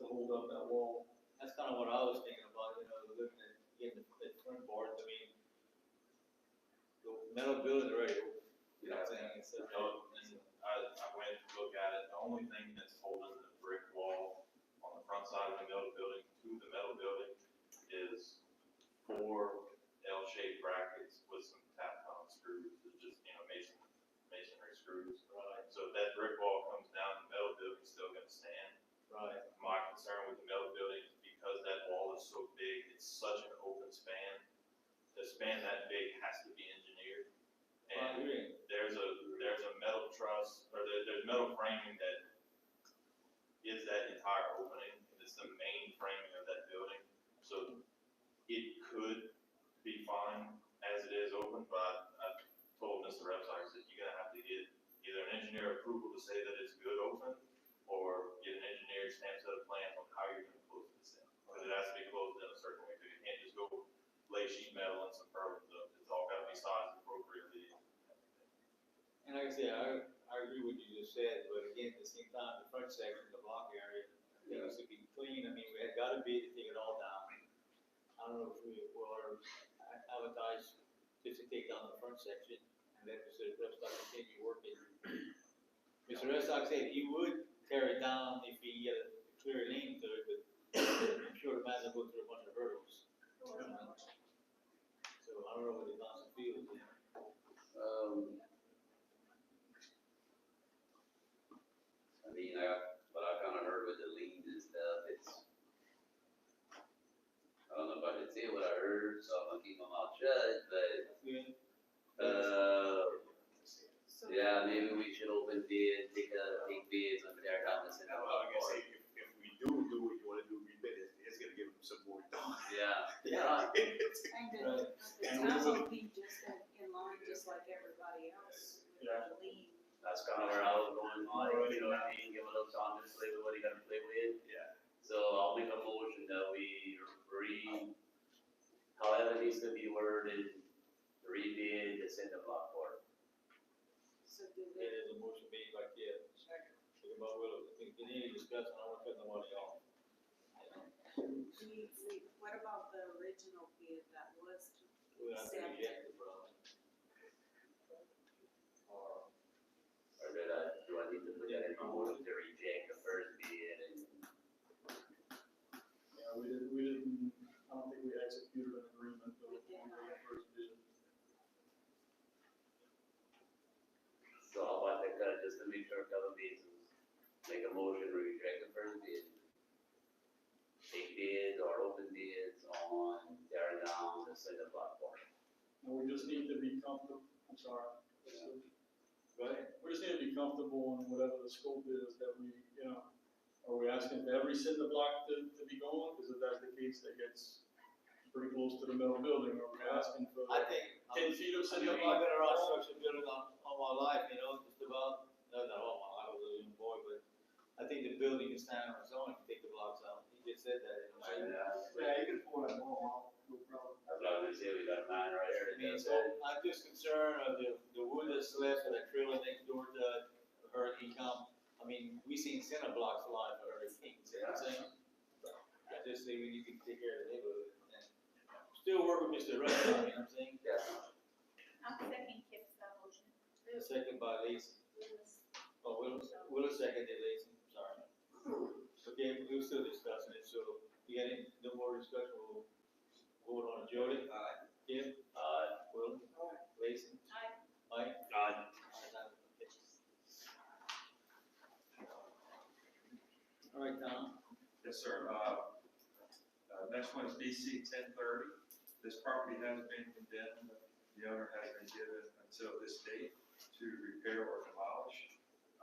hold up that wall. That's kinda what I was thinking about, you know, looking at getting the front boards, I mean, the metal building already, you know what I'm saying, it's a, I went to look at it, the only thing that's holding the brick wall on the front side of the metal building to the metal building is 4 L-shaped brackets with some tap-on screws, it's just, you know, masonry screws. Right. So if that brick wall comes down, the metal building's still gonna stand. right, My concern with the metal building is because that wall is so big, it's such an open span. The span that big has to be engineered. I And agree. there's a metal truss, or there's metal framing that is that entire opening, and it's the main framing of that building. So it could be fine as it is open, but I told Mr. Repside, I said, you're gonna have to get either an engineer approval to say that it's good open, or get an engineer stamp set of plans on how you're gonna close this in. Because it has to be closed in a certain way, too. You can't just go lay sheet metal and some purlins up, it's all gotta be sized appropriately. And like I said, I agree with what you just said, but again, at the same time, the front section, the block area, needs to be clean, I mean, we had gotta be to take it all down. I don't know if we will advertise just to take down the front section, and let Mr. Redstock continue working. Mr. Redstock said he would tear it down if he get a clear lane to it, but I'm sure the man will go through a bunch of hurdles. So I don't know what the council feels, you know. I mean, what I kinda heard with the liens and stuff, I don't know if I should say what I heard, so I'm gonna keep my mouth shut, but, So yeah, maybe we should open bid, take bids on tear down the cinder Well, block I guess part. if we do what you wanna do, rebid it, it's gonna give them some more time. Yeah, Yeah. And the town will be just in line, just like everybody else, with Yeah. the lien. that's kinda where I was going, Mike, you know what I mean, give a little time to play with what he gotta play with. Yeah. So I'll make a motion that we however it needs to be worded, rebid the cinder block part. So do There we, is a motion made by Kip, second by Willow, any discussion, I don't want to cut nobody off. what about the original bid that was We have to accepted? reject it, brother. Or do I need to put that in my motion to reject the first bid and, Yeah, we didn't, I don't think we executed an agreement on the first bid. so I'll about to cut just to make sure I cover bases. Make a motion to reject the first bid. Take bids or open bids on tearing down the cinder block part. And we just need to be comfortable, I'm sorry, Go ahead. We just need to be comfortable in whatever the scope is that we, are we asking for every cinder block to be gone? Because if that's the case, that gets pretty close to the middle building. Are we asking for I think, 10 feet of I cinder mean, block? I've been around structure building all my life, just about, no, not all my life, I was a young boy, but I think the building can stand on its own if you take the blocks out. He just said that, Yeah, you can pull that wall out, no problem. That's what I was gonna say, we got a man right here I that mean, does so that. I'm just concerned of the wood that's left of that trailer next door to Hurricane come. I mean, we seen cinder blocks fly for hurricanes, you know what I'm saying? I just say we need to take care of the neighborhood and still work with Mr. Restaurant, you know what I'm saying? Yes. I'll second Kip's motion. Second by Lacy. Oh, Willis seconded Lacy, sorry. Okay, we're still discussing it, so you got any, no more discussion, we'll vote on it. Jody? Aye. Kim? Aye. Will? Aye. Lacy? Aye. Mike? Aye. All right, Tom. Yes, sir. Next one is BC 1030. This property has been condemned. The owner has been given until this date to repair or demolish.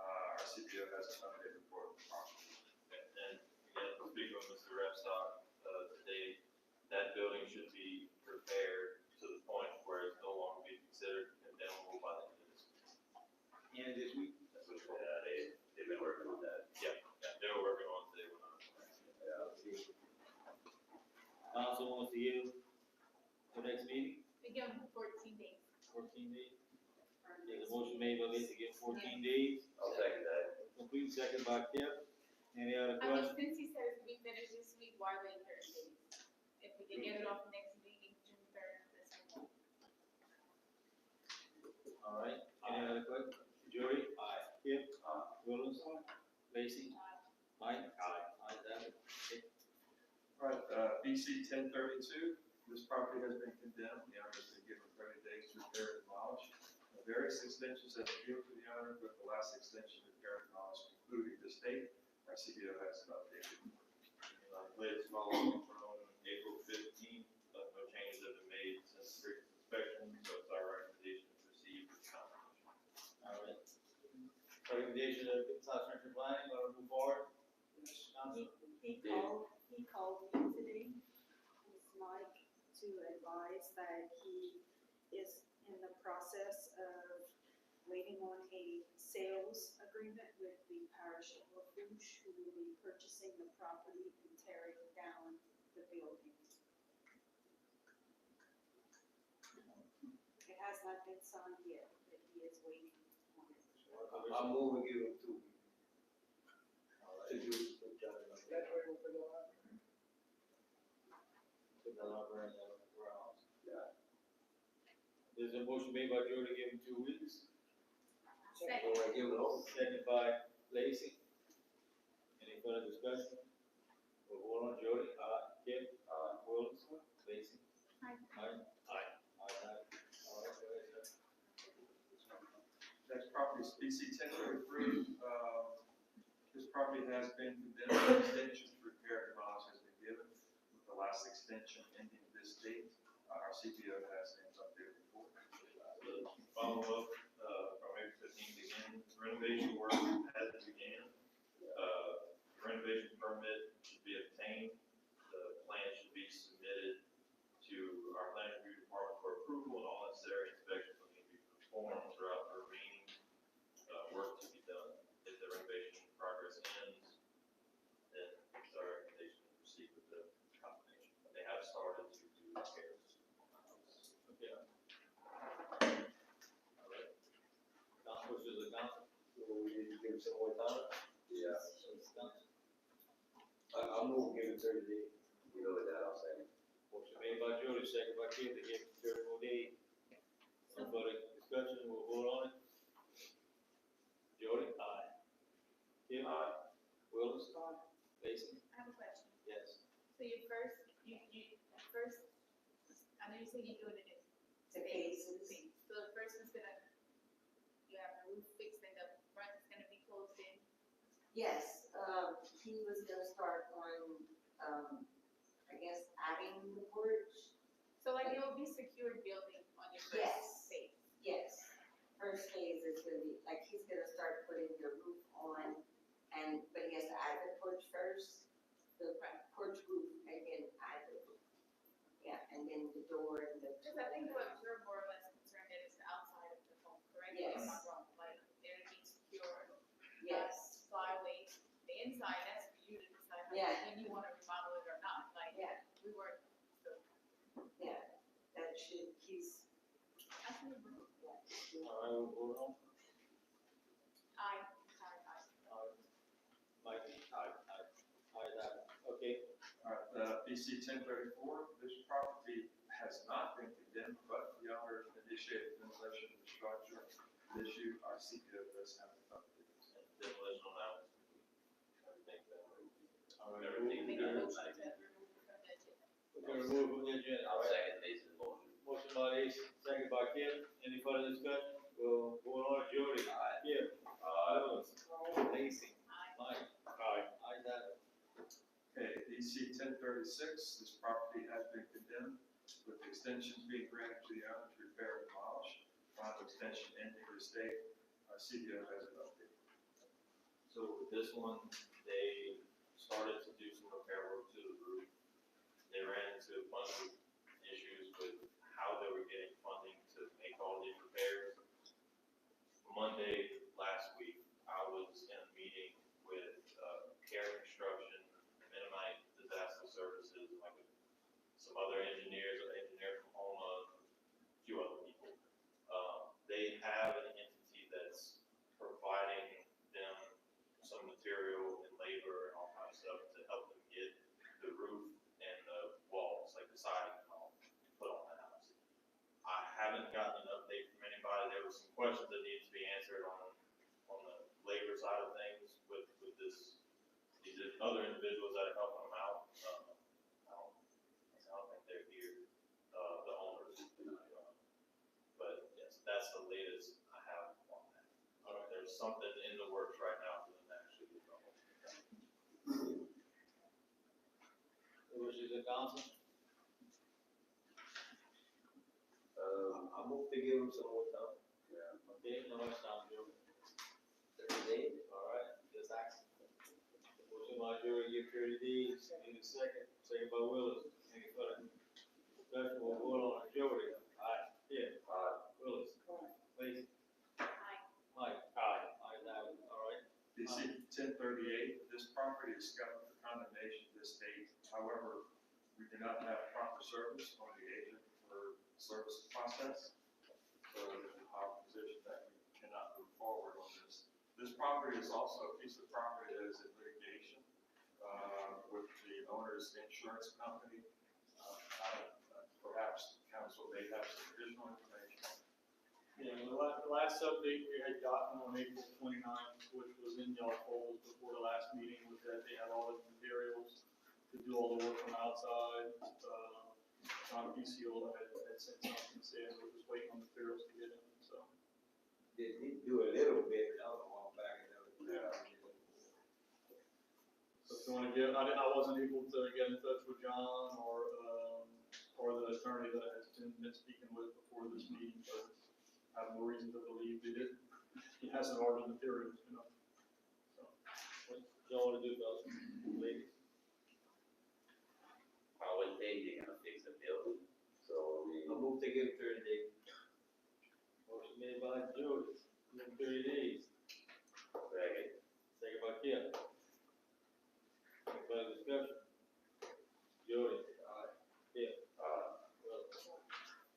Our CPO has an updated report of the property. And again, speaking with Mr. Repstock, today, that building should be repaired to the point where it's no longer be considered condemnable by the end of this week. And this week? That's what, they've been working on that. Yeah, they were working on it today when I was. Council wants to yield the next meeting, We give them 14 days. 14 days. There's a motion made by Lacy to give 14 days, I'll second that. complete second by Kim. Any other I mean, questions? since he said it's to be finished this week, why wait 30 days? If we can get it off next meeting, June 3rd, that's fine. All right, any other questions? Joey? Aye. Kim? Aye. Willis? Lacy? Mike? Aye. Ayes have it. Okay. All right, BC 1032, this property has been condemned. The owner has been given 30 days to repair and demolish. Various extensions have been given to the owner, but the last extension repair and demolish concluding this date. Our CBO has an updated. It's following from April 15th, no changes have been made since the previous inspection, so it's our recommendation to proceed with the confirmation. All right. Recommendation of South Central Planning, want to move forward? Council? He called me today, Ms. Mike, to advise that he is in the process of waiting on a sales agreement with the parish of Lafourche, who will be purchasing the property and tearing down the building. It has not been signed yet, but he is waiting on it. I'm moving you to do. That's why we put it on. Put that over in the grounds. Yeah. There's a motion made by Joe to give him 2 weeks, Second. second by Lacy. Any further discussion? We'll vote on Jody. Aye. Kim? Aye. Willis? Lacy? Aye. Mike? Aye. Ayes have it. All right, go ahead, sir. Next property is BC 1033. This property has been condemned. Extensions to repair and demolish has been given with the last extension ending this date. Our CPO has an updated report. Follow up, from April 15th again, renovation work has began. Renovation permit should be obtained. The plan should be submitted to our planning review department for approval, and all necessary inspections will need to be performed throughout the remaining, work to be done. If the renovation progress ends, then it's our recommendation to proceed with the combination. They have started to do repairs. Okay. All right. Council, wishes of the council? So we need to give some more time? Yeah. I'm moving, give it 30 days. You go with that, I'll second. Motion made by Jody, second by Kim to give 30 more days. No further discussion, we'll vote on it. Jody? Aye. Kim? Aye. Willis? Aye. Lacy? I have a question. Yes. So you first, I know you said you're doing it in The phases. So the first one's gonna, you have the roof fixed and the front is gonna be closed in. Yes, he was gonna start on, I guess, adding the porch. So like it will be secured building on your Yes. first phase. Yes, first either porch first, the porch roof, and then either, yeah, and then the door and the. Because I think what we're more or less concerned is the outside of the home, correct? If I'm not wrong, like energy secure, Yes, fly away. The inside, that's for you to decide Yeah. if you want to remodel it or not, like, yeah, we weren't, so, yeah, that should, he's, I think we're, yeah. All right, we'll vote on. I. Mike, that, okay. All right, BC 1034, this property has not been condemned, but the owner initiated demolition of the structure. The issue, our CPO does have an update. Demolition on that. Everything that. All right, Everything Make that. a motion to remove from the agenda. we're gonna remove from the agenda, all I'll right? second Mason's motion. Motion by Ace, second by Kim. Any further discussion? Go on, Jody. Aye. Kim. Lacy. Mike. Aye. Ayes have it. Okay, BC 1036, this property has been condemned with extensions being granted to the owner to repair and demolish. Final extension ending this date. Our CPO has an update. So with this one, they started to do some repair work to the roof. They ran into a bunch of issues with how they were getting funding to make all these repairs. Monday last week, I was in a meeting with Care Construction, Mennonite Disaster Services, like some other engineers, an engineer from Homa, a few other people. They have an entity that's providing them some material and labor and all kinds of stuff to help them get the roof and the walls, like the siding and all, put on the house. I haven't gotten an update from anybody. There were some questions that needed to be answered on the labor side of things with these other individuals that are helping them out. I don't think they're here, the owners. But yes, that's the latest I have on that. There's something in the works right now for them to actually get going. The wishes of council. I move to give him some more time. Okay, no much time, Joe. 30 days. All right, just ask. Motion by Joey, give 30 days. Need a second. Second by Willis. Any further discussion? We'll vote on it. Jody. Aye. Kim. Aye. Willis. Lacy. Aye. Mike. Aye. Ayes have it. All right. BC 1038, this property is scheduled for condemnation this date. However, we do not have proper service on the agent for service process. So there's an opposition that we cannot move forward on this. This property is also a piece of property that is in litigation with the owner's insurance company. Perhaps council may have some additional information. Yeah, the last update we had gotten on April 29th, which was in y'all folders before the last meeting, was that they had all the materials to do all the work from outside. John PCO had sent something saying we're just waiting on materials to get in, so. Did he do a little bit, I don't want back and So if you wanna get, I wasn't able to get in touch with John or the attorney that has been speaking with before this meeting, but I have no reason to believe he hasn't ordered materials, you know. So, What y'all wanna do, fellas? Ladies? I would think they're gonna fix the building, so we. I move to give 30 days. Motion made by Jody. Give 30 days. Second. Second by Kim. Any further discussion? Jody. Aye. Kim. Willis.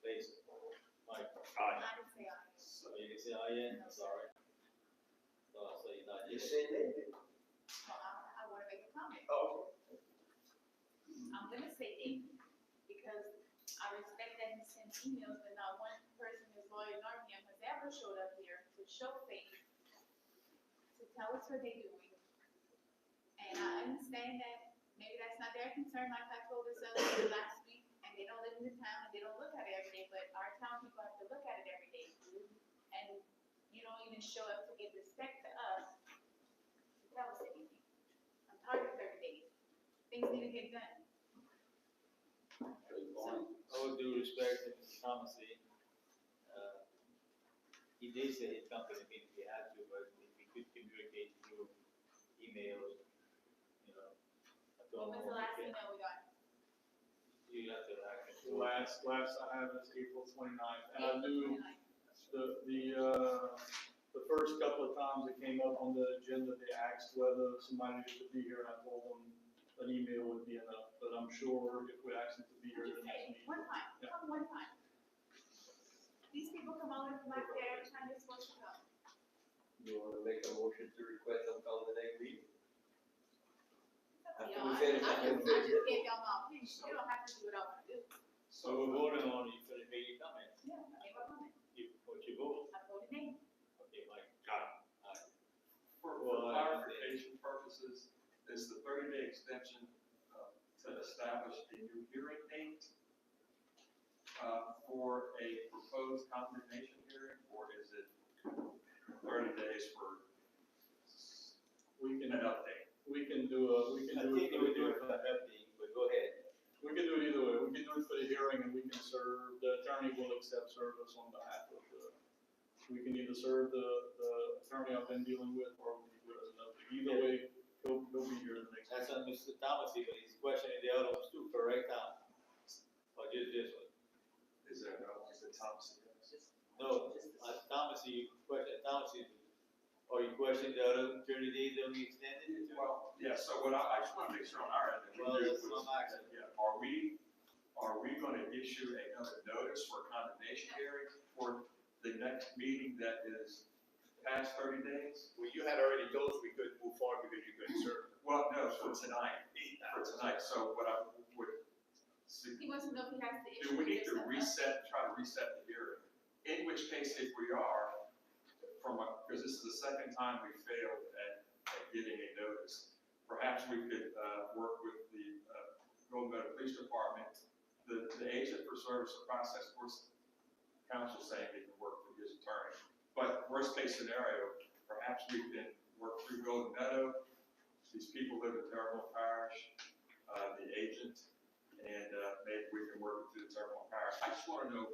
Lacy. Mike. Aye. I didn't say aye. So you can say aye yet? I'm sorry. No, I'll say not You yet. said that? Well, I want to make a comment. Oh. I'm gonna say eight, because I respect that he sent emails, but not one person is loyal nor him has ever showed up here to show face, to tell us what they're doing. And I understand that maybe that's not their concern, like I told this other people last week, and they don't live in the town, and they don't look at it every day, but our town people have to look at it every day. And you don't even show up to give respect to us, to tell us anything. I'm tired of 30 days. Things need to get done. Good point. All due respect to Mr. Thomasy, he did say he'd come to the meeting if he had to, but if he could communicate through emails, What was the last email we got? You got the actual. Last I have is April 29th, and I knew 29. the first couple of times it came up on the agenda, they asked whether somebody needed to be here, and I told them an email would be enough, but I'm sure if we ask them to be here, Just the next say, meeting. one time, Yeah. come one time. These people come all the way from back there every time they're supposed to come. You wanna make a motion to request them come to the next meeting? You After know, we I finish just that. gave y'all my opinion, you don't have to do what I wanna do. So we're voting on you for the meeting comment. Yeah, I gave my comment, What you vote? I voted nay. Okay, Mike. Got it. For Well, clarification purposes, is the 30-day extension to establish a new hearing date for a proposed condemnation hearing, or is it 30 days for We can, an update? we can do I think they would do it for the update, but go ahead. We can do it either way. We can do it for the hearing, and we can serve, the attorney will accept service on behalf of we can either serve the attorney I've been dealing with, or we can do it as another. Either way, he'll be here the next. That's on Mr. Thomas, but he's questioning the other ones too, correct, Tom? Or just this one? Is there is it Thomas? No, Thomas, you question, Thomas, or you question the other 30 days that we extended it to? Well, yeah, so what I just want to make sure on our end. that we Well, do that's is- what I'm asking. Yeah, are we going to issue another notice for condemnation hearing for the next meeting that is past 30 days? Well, you had already told us we couldn't move forward because you couldn't serve. Well, no, for tonight, so what I would, He wants to know if he has to issue. do we need to this try to reset the hearing? In which case, if we are, because this is the second time we failed at getting a notice, perhaps we could work with the Golden Meadow Police Department, the agent for service of process, of course, counsel saying they can work with his attorney. But worst case scenario, perhaps we can work through Golden Meadow. These people live in Terrebonne Parish, the agent, and maybe we can work through the Terrebonne Parish. I just want to know,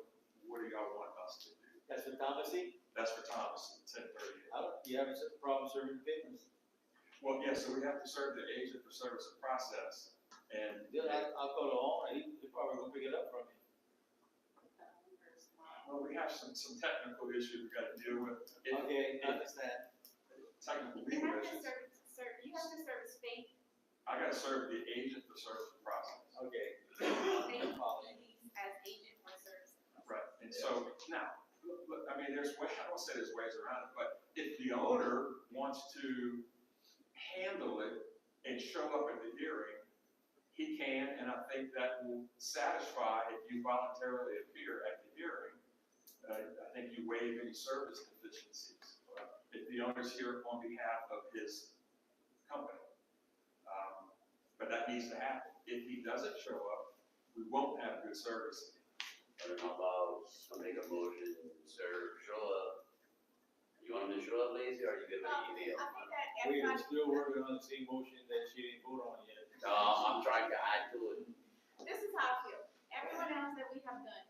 what do y'all want us to do? That's for Thomasy? That's for Thomas, 10:30. You haven't set the problem serving the papers? Well, yeah, so we have to serve the agent for service of process, and Then I'll call the owner, he probably gonna pick it up from me. well, we have some technical issues we got to deal with. Okay, I understand. Technical You legal have to issues. you have to service faith, I got to serve the agent for service of process. Okay. faith, as agent for service. Right, and so, now, look, I mean, there's ways, I don't say there's ways around it, but if the owner wants to handle it and show up at the hearing, he can, and I think that will satisfy if you voluntarily appear at the hearing. I think you waive any service deficiencies. If the owner's here on behalf of his company. But that needs to happen. If he doesn't show up, we won't have good service. But how about, I'll make a motion, sir, show up. You want him to show up, Lacy, or are you gonna I email? think that We are everybody, still working on the same motion that she didn't vote on yet. No, I'm trying to add to it. this is how I feel, everyone else that we have done,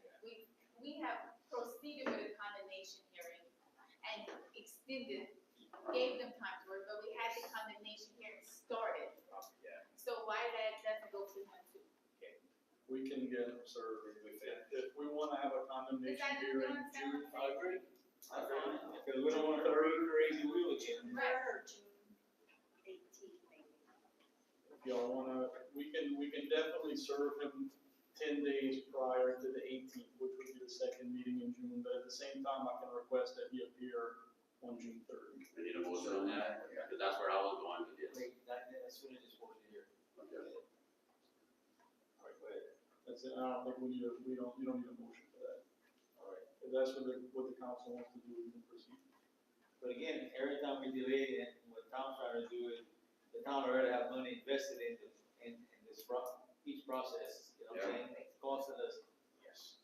we have proceeded with a condemnation hearing and extended, gave them time to work, but we had the condemnation hearing started. So why that doesn't go through him too? We can get him served. If we want to have a condemnation Is that- hearing you in understand June, what I'm I agree. Because we don't want to crazy wheel again. Right. if y'all want to, we can definitely serve him 10 days prior to the 18th, which would be the second meeting in June, but at the same time, I can request that he appear on June 3rd. We need a motion on that, because that's where I was going with this. Wait, as soon as this motion here. Okay. All right, go ahead. That's it, I don't think you don't need a motion for that. All right. If that's what the council wants to do, we can proceed. But again, every time we delay it, and what Tom's trying to do is, the town already have money invested in this each process, you know what I'm saying? It's costing us,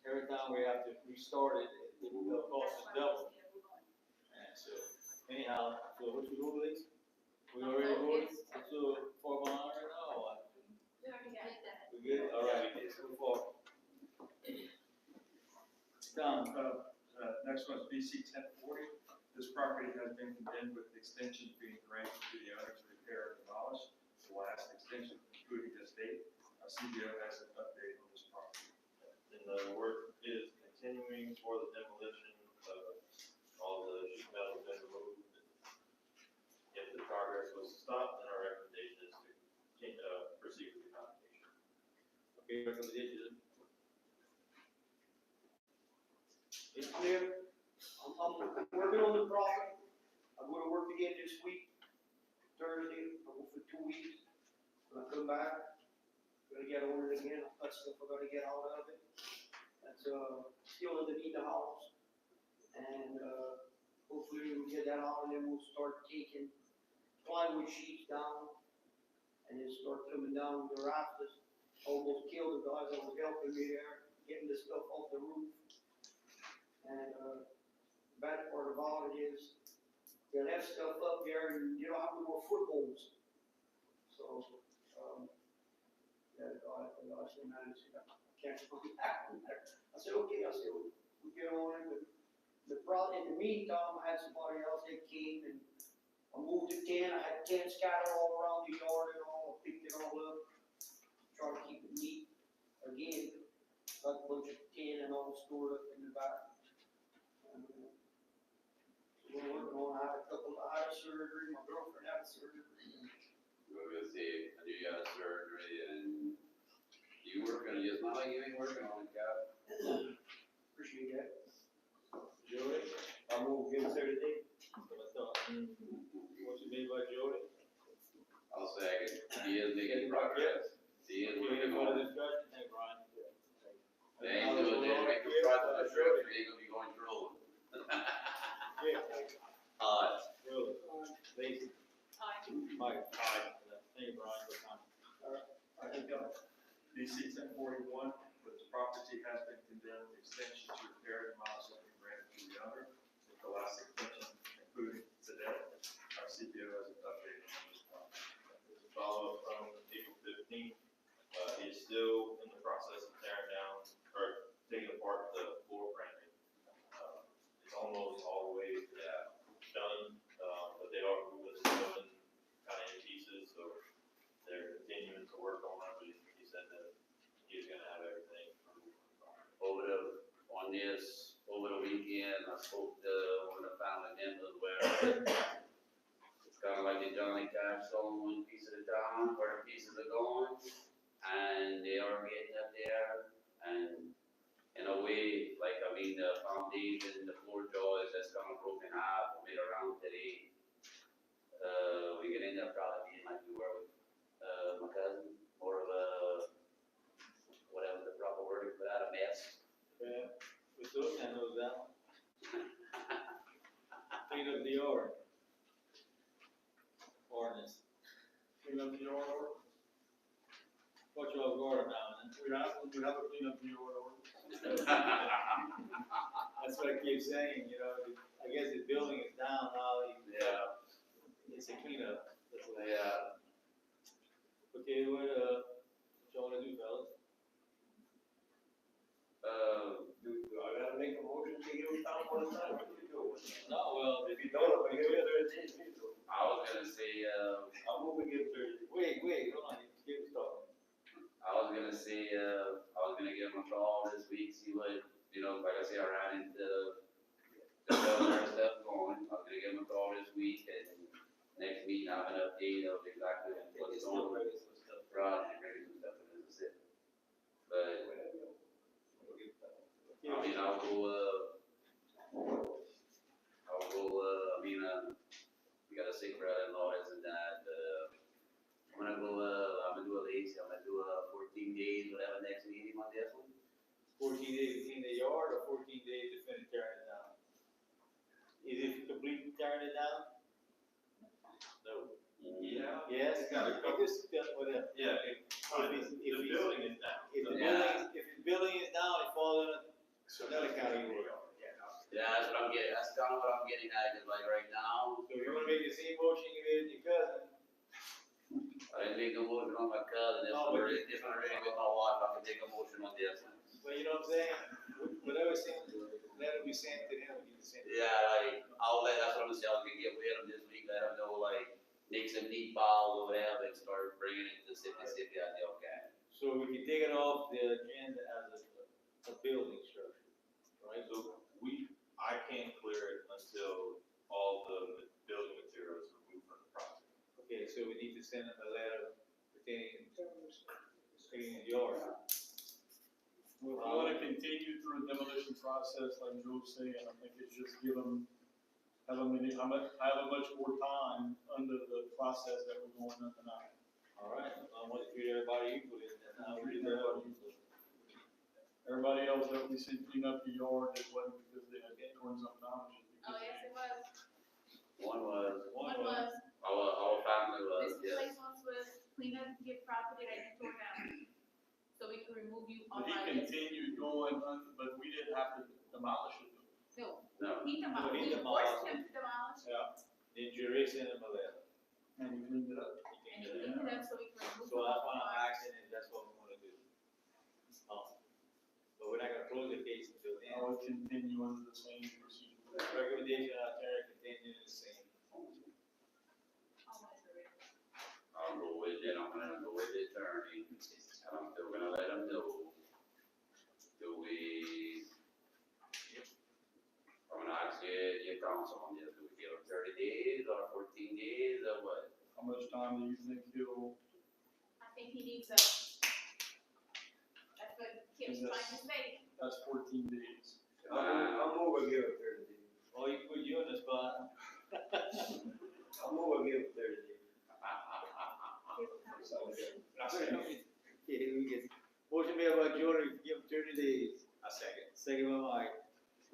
every time we have to restart it, it will cost us double. And so, anyhow, so what you do, Liz? We already voted, let's do a 4 mile right now, or what? We already got that. We good? All right, let's move forward. Tom, Next one is BC 1040. This property has been condemned with extensions being granted to the owner to repair and demolish. The last extension concluded just CBO has an update on this property. And the work is continuing for the demolition of all the sheet metal been removed. If the progress was stopped, then our recommendation is to proceed with the condemnation. Okay, recommendation. It's clear, I'm working on the property, I'm gonna work again this week, Thursday, I'll go for 2 weeks. When I come back, gonna get on it again, that stuff we're gonna get out of it. That's, still underneath the house. And, hopefully we'll get that out and then we'll start taking plywood sheets down. And then start coming down the rafters, almost killed the guys that was helping me there, getting the stuff off the roof. And, the bad part about it is, they left stuff up there and you don't have no more footholds. So, yeah, I said, man, I can't go back from there. I said, okay, we'll get on it, but in the meantime, I had somebody else that came and I moved the tin, I had tin scattered all around the yard and all, I picked it all up, try to keep it neat. Again, got a bunch of tin and all stored up in the back. So we're working on, I had a surgery, my girlfriend had a surgery. We're gonna see, I knew you had a surgery and you working, it's not like you ain't working on it, guy. Appreciate that. Jody, I moved in Thursday. Motion made by Jody. I'll second, he is making progress, he is Okay, working any on further it. discussion? Hey, Brian. They ain't doing that, make them try to the trip, they ain't gonna be going through. Yeah. Really? Lacy. Mike. Aye. Thank you, Brian, for coming. I think, DC 1041, this property has been condemned, extension to repair and milestone granted to the owner, with the last extension including today. Our CPO has an update on this property. There's a follow-up from April 15th. He's still in the process of tearing down, or taking apart the floor framing. It's almost all the way done, but they are moving the building kind of in pieces, so they're continuing to work on it, but he said that he's gonna have everything removed. On this, over the weekend, I spoke to one of the family members where it's kind of like they Johnny Cash selling one piece at a time, where the pieces are going, and they are getting up there, and in a way, like, I mean, the foundation, the floor joists, that's kind of broken half, made around today. We could end up probably being like we were with, my cousin, more of a, whatever the proper word for that, a mess. Yeah, we still can't know that one. Clean up the yard. Ordinance. Clean up the yard order. Watch your guard now, man. We have a clean up the yard order. That's what I keep saying, you know, I guess the building is down now, Yeah, it's a cleanup, that's what I. yeah. Okay, what you wanna do, fellas? Do I gotta make a motion to give them time one time? What you doing? No, well, If you don't, I'm gonna give it Thursday. I was gonna say, I'm moving it Thursday. wait, hold on, get us talking. I was gonna say, I was gonna give him a call this week, see what, you know, like I say, I ran into the other stuff going. I was gonna give him a call this week and next meeting I'll have an update of exactly what's going on. Right, and bring some stuff in Mississippi. But, I mean, I'll go, we got a sick brother-in-law, this and that, I'm gonna do a lazy, I'm gonna do a 14 days, whatever, next meeting on this one. 14 days to clean the yard or 14 days to finish tearing it down? Is it completely tearing it down? No. Yeah. Yes? It's got a It just, whatever. Yeah, the building is down. If the Yeah. building is down, it falls in another county road. Yeah, that's what I'm getting, that's kind of what I'm getting at, is like right now, So you wanna make the same motion you made with your cousin? I didn't make a motion on my cousin, No, but- if I'm ready with my wife, I can take a motion on this one. But you know what I'm saying? Whatever saying, let it be sent to him, we can send it. Yeah, like, that's what I'm saying, I was gonna get with him this week, let him know, like, make some neat files or whatever, and start bringing it to Mississippi, I think, okay. So we can take it off the agenda as a building structure, right? So I can't clear it until all the building materials are removed from the project. Okay, so we need to send them a letter pertaining to yard. Well, if we wanna continue through the demolition process, like Joe's saying, I think it's just have a much more time under the process that we're going on tonight. All right, I want to treat everybody equally, and now we do that. Everybody else that we said clean up the yard, it wasn't because they had torn something down, it's just Oh, because. yes, it was. One was, One was, our family was, this yes. place once was clean up, get property that you tore down. So we could remove you But off he our list. continued going, but we didn't have to demolish it. No, No, he demolished, he we demolished. forced him to demolish, Yeah. Then jury sent them a letter. And he cleaned it up. and he cleaned it up so we could remove So you that's off why I'm our. asking, and that's what we want to do. But we're not gonna close the case until then. I would continue under the same procedure. Recommendation out there, continue the same. I'll go with it, I'm gonna go with the attorney, and I'm still gonna let them know. Do we, I'm gonna ask your counsel on this, do we give them 30 days or 14 days or what? How much time do you think he'll, I think he needs that's what Kim's trying to say. that's 14 days. I'm over here with 30 days. Oh, you put you on the spot. I'm over here with 30 days. Okay, we get, motion made by Jordan, give him 30 days. I second. Second by Mike.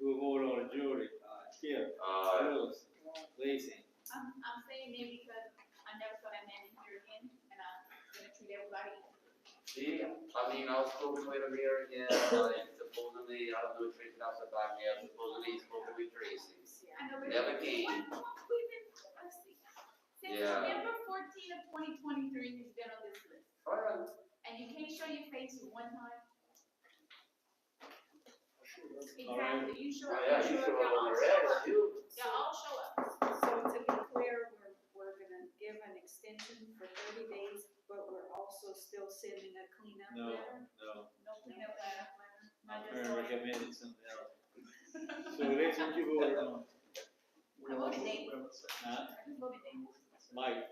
We'll vote on the jury. Skip, Lewis, Lacy. I'm saying it because I never saw that man in here again, and I'm gonna treat everybody. See, I mean, I was spoken with him here again, like supposedly, I don't know if Tracy got back yet, supposedly he spoke with Tracy. I know, but. Never came. We've been, let's see. Since Yeah. November 14 of 2023, he's been on this list. Alright. And you can't show your face one time? All right. Exactly, you show Oh, up, yeah, you you show show up, up on y'all all the show rest, up. you. Y'all all show up. So to be clear, we're gonna give an extension for 30 days, but we're also still sending a cleanup No, letter. no. No cleanup letter. I'm Not just trying to going. recommend something else. So Lacy, what you voted on? I voted Dave. Huh? I just voted Dave. Mike?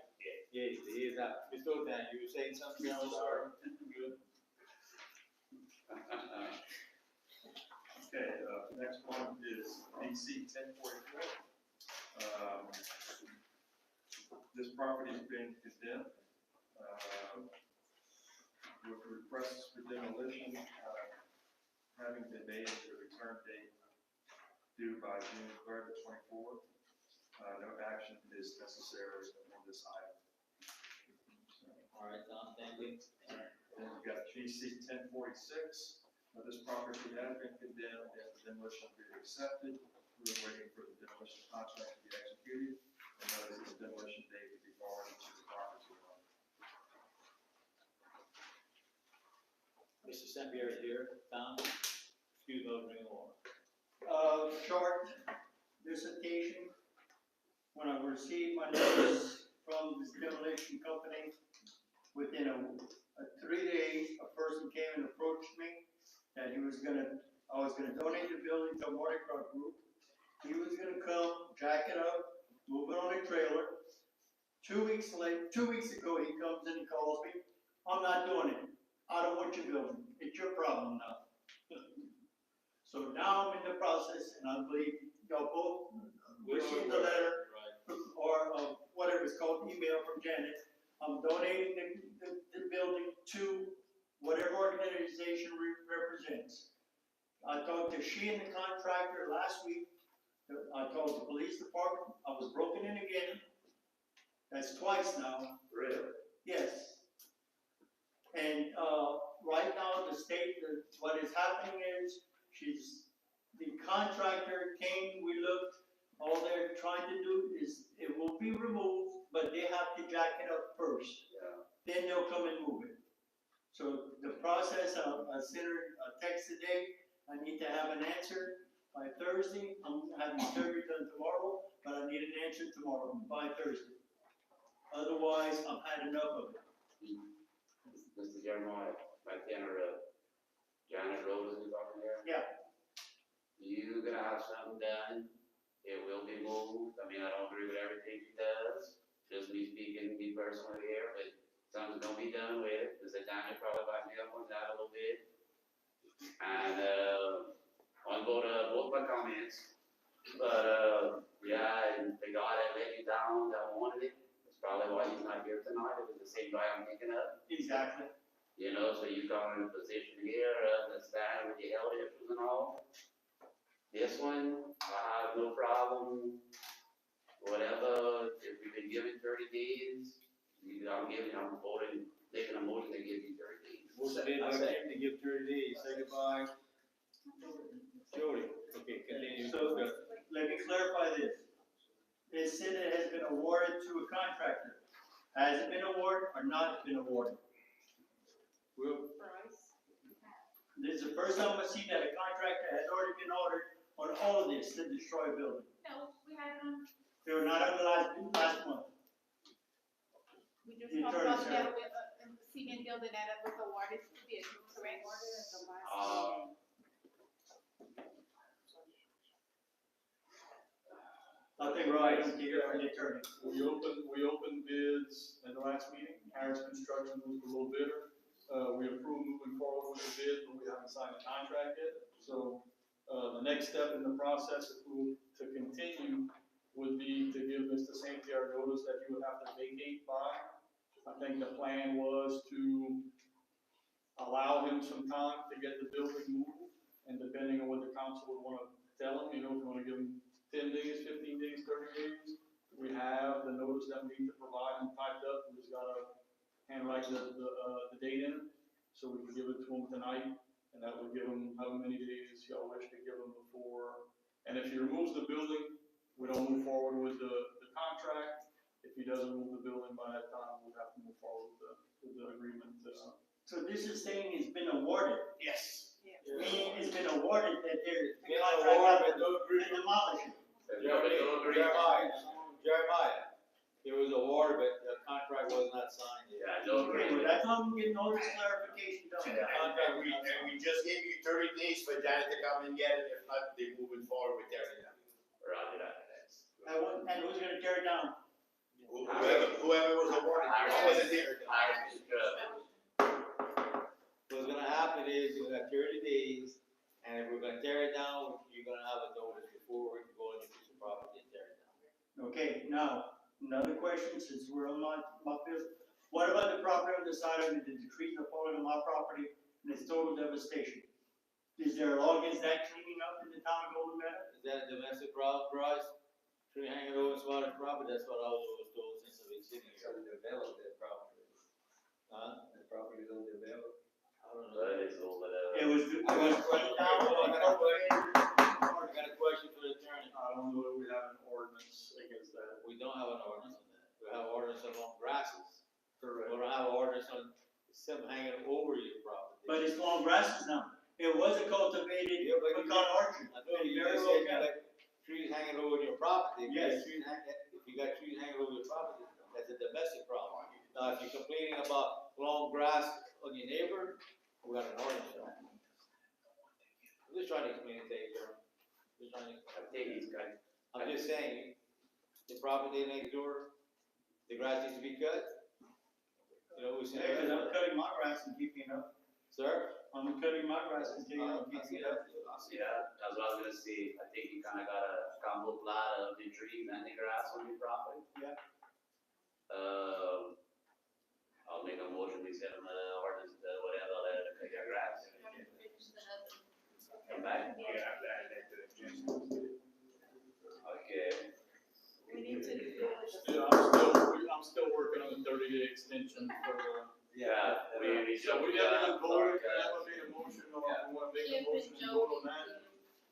Yeah, he is out. Mr. Otan, you were saying something else, or? Good. Okay, next one is BC 1044. This property has been condemned, with requests for demolition, having been made with a return date due by June 3rd of 24. No action is necessary on this item. All right, Tom, thank you. Then we've got GC 1046. This property has been condemned and the demolition will be accepted. We're waiting for the demolition contract to be executed and notice the demolition date to be forwarded to the property owner. Mr. St. Pierre is here. Tom? Excuse me, I'll bring him on. Short dissertation. When I received my notice from this demolition company, within a 3 days, a person came and approached me that I was gonna donate the building to a Mardi Gras group. He was gonna come, jack it up, move it on a trailer. 2 weeks ago, he comes and he calls me, I'm not doing it. I don't want your building. It's your problem now. So now I'm in the process, and I believe y'all both received the letter, or whatever it's called, email from Janet. I'm donating the building to whatever organization represents. I talked to she and the contractor last week. I told the police department, I was broken in again. That's twice now. Really? Yes. And, right now, the state, what is happening is, the contractor came, we looked, all they're trying to do is, it will be removed, but they have to jack it up first. Yeah. Then they'll come and move it. So the process, I sent her a text today, I need to have an answer by Thursday. I'm having surgery done tomorrow, but I need an answer tomorrow, by Thursday. Otherwise, I've had enough of it. Mr. Jeremiah, Like Janet Road is talking there? Yeah. You gonna have something done, it will be moved, I mean, I don't agree with everything she does, just me speaking, me personally here, but something's gonna be done with it, cause the Janet probably backed me up on that a little bit. And, on both my comments, but, yeah, and the guy that let you down, that wanted it, that's probably why he's not here tonight, it was the same guy I'm thinking of. Exactly. You know, so you come in a position here, to stand with your health issues and all. This one, I have no problem, whatever, if we've been given 30 days, I'm voting, making a motion to give you 30 days. Motion made by Kim to give 30 days, second by Jody. Okay, continue. So, let me clarify this. It said it has been awarded to a contractor. Has it been awarded or not been awarded? This is the first time I see that a contractor has already been ordered on all of this to destroy a building. No, we had it on, They were not on the last month. we just The talked attorney about said- that with, cement building that was awarded to bid, correct? I think we're right to hear from the attorney. We opened bids at the last meeting, Harris Construction was the low bidder. We approved moving forward with the bid, but we haven't signed the contract yet. So, the next step in the process, if we were to continue, would be to give Mr. St. Pierre notice that you would have to vacate by. I think the plan was to allow him some time to get the building moved, and depending on what the council would wanna tell him, you know, if you wanna give him 10 days, 15 days, 30 days, we have the notice that we need to provide him typed up, we just gotta handwrite the date in it, so we can give it to him tonight, and that would give him how many days y'all wish to give him before. And if he removes the building, we don't move forward with the contract. If he doesn't move the building by that time, we'll have to move forward with the agreement. So this is saying it's been awarded. Yes. Meaning it's been awarded that they're. Been awarded, but no And demolish it. Jeremiah, it was awarded, but the contract was not signed yet. Yeah, no Okay, well, agreement. that's how we get all this clarification done. And we just gave you 30 days for Janet to come and get it, if not, they're moving forward with tearing it down. Roger that. And who's gonna tear it down? Whoever was awarded, I wasn't here. What's gonna happen is, you're gonna have 30 days, and if we're gonna tear it down, you're gonna have a notice before we can go on your piece of property and tear it down. Okay, now, another question, since we're on my field. What about the property on the side of it, the trees are falling on my property, and it's total devastation? Is there a law against that cleaning up in the town of Golden Meadow? Is that a domestic problem, Bryce? Tree hanging over spotted property, that's what I was always told since I've been sitting It's here. undeveloped, that property. Huh? The property is undeveloped. I don't know. That is over It there. was. I got a question. I got a question for the attorney. I don't know if we have an ordinance against that. We don't have an ordinance on that. We have ordinance on long grasses. Correct. We don't have an ordinance on something hanging over your property. But it's long grasses now. It was a cultivated Yeah, but you- pecan orchard. I know you Very just well said you kept. got trees hanging over your property. If you got Yes. if you got trees hanging over your property, that's a domestic problem. Now, if you're complaining about long grass on your neighbor, we got an ordinance on that. I'm just trying to communicate, Jeremy. Just trying to. I think he's got, I'm just saying, the property next door, the grass needs to be cut. You know, we said. Yeah, 'cause I'm cutting my grass and keeping up. Sir? I'm cutting my grass and keeping up. yeah, that's what I was gonna say, I think you kinda got a combo plot of the trees and the grass on your property. Yeah. I'll make a motion, we send them the ordinance, whatever, to cut your grass. Come back? Okay. We need to do it. Yeah, I'm still working on the 30-day extension for Yeah, we So we never voted, never made a motion, or we want to make a motion and vote on that.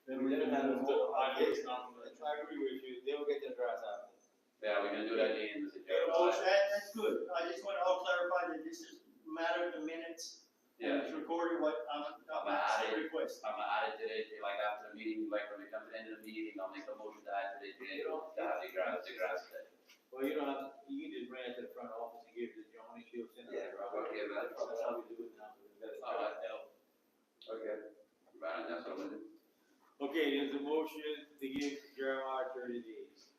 Then we can move to the highways now. I agree with you, they will get their grass out. Yeah, we can do that in the Oh, that's good. I just want to all clarify that this is a matter of the minutes. And it's recorded what I'm asking the request. I'm gonna add it to it, like after the meeting, like when we come to the end of the meeting, I'll make a motion to add to it, to have the grass cut. Well, you don't have, you can just bring it to the front office and give it to Johnny, she'll send it. Yeah, okay, but- That's how we do it now. Okay, there's a motion to give Jeremiah 30 days.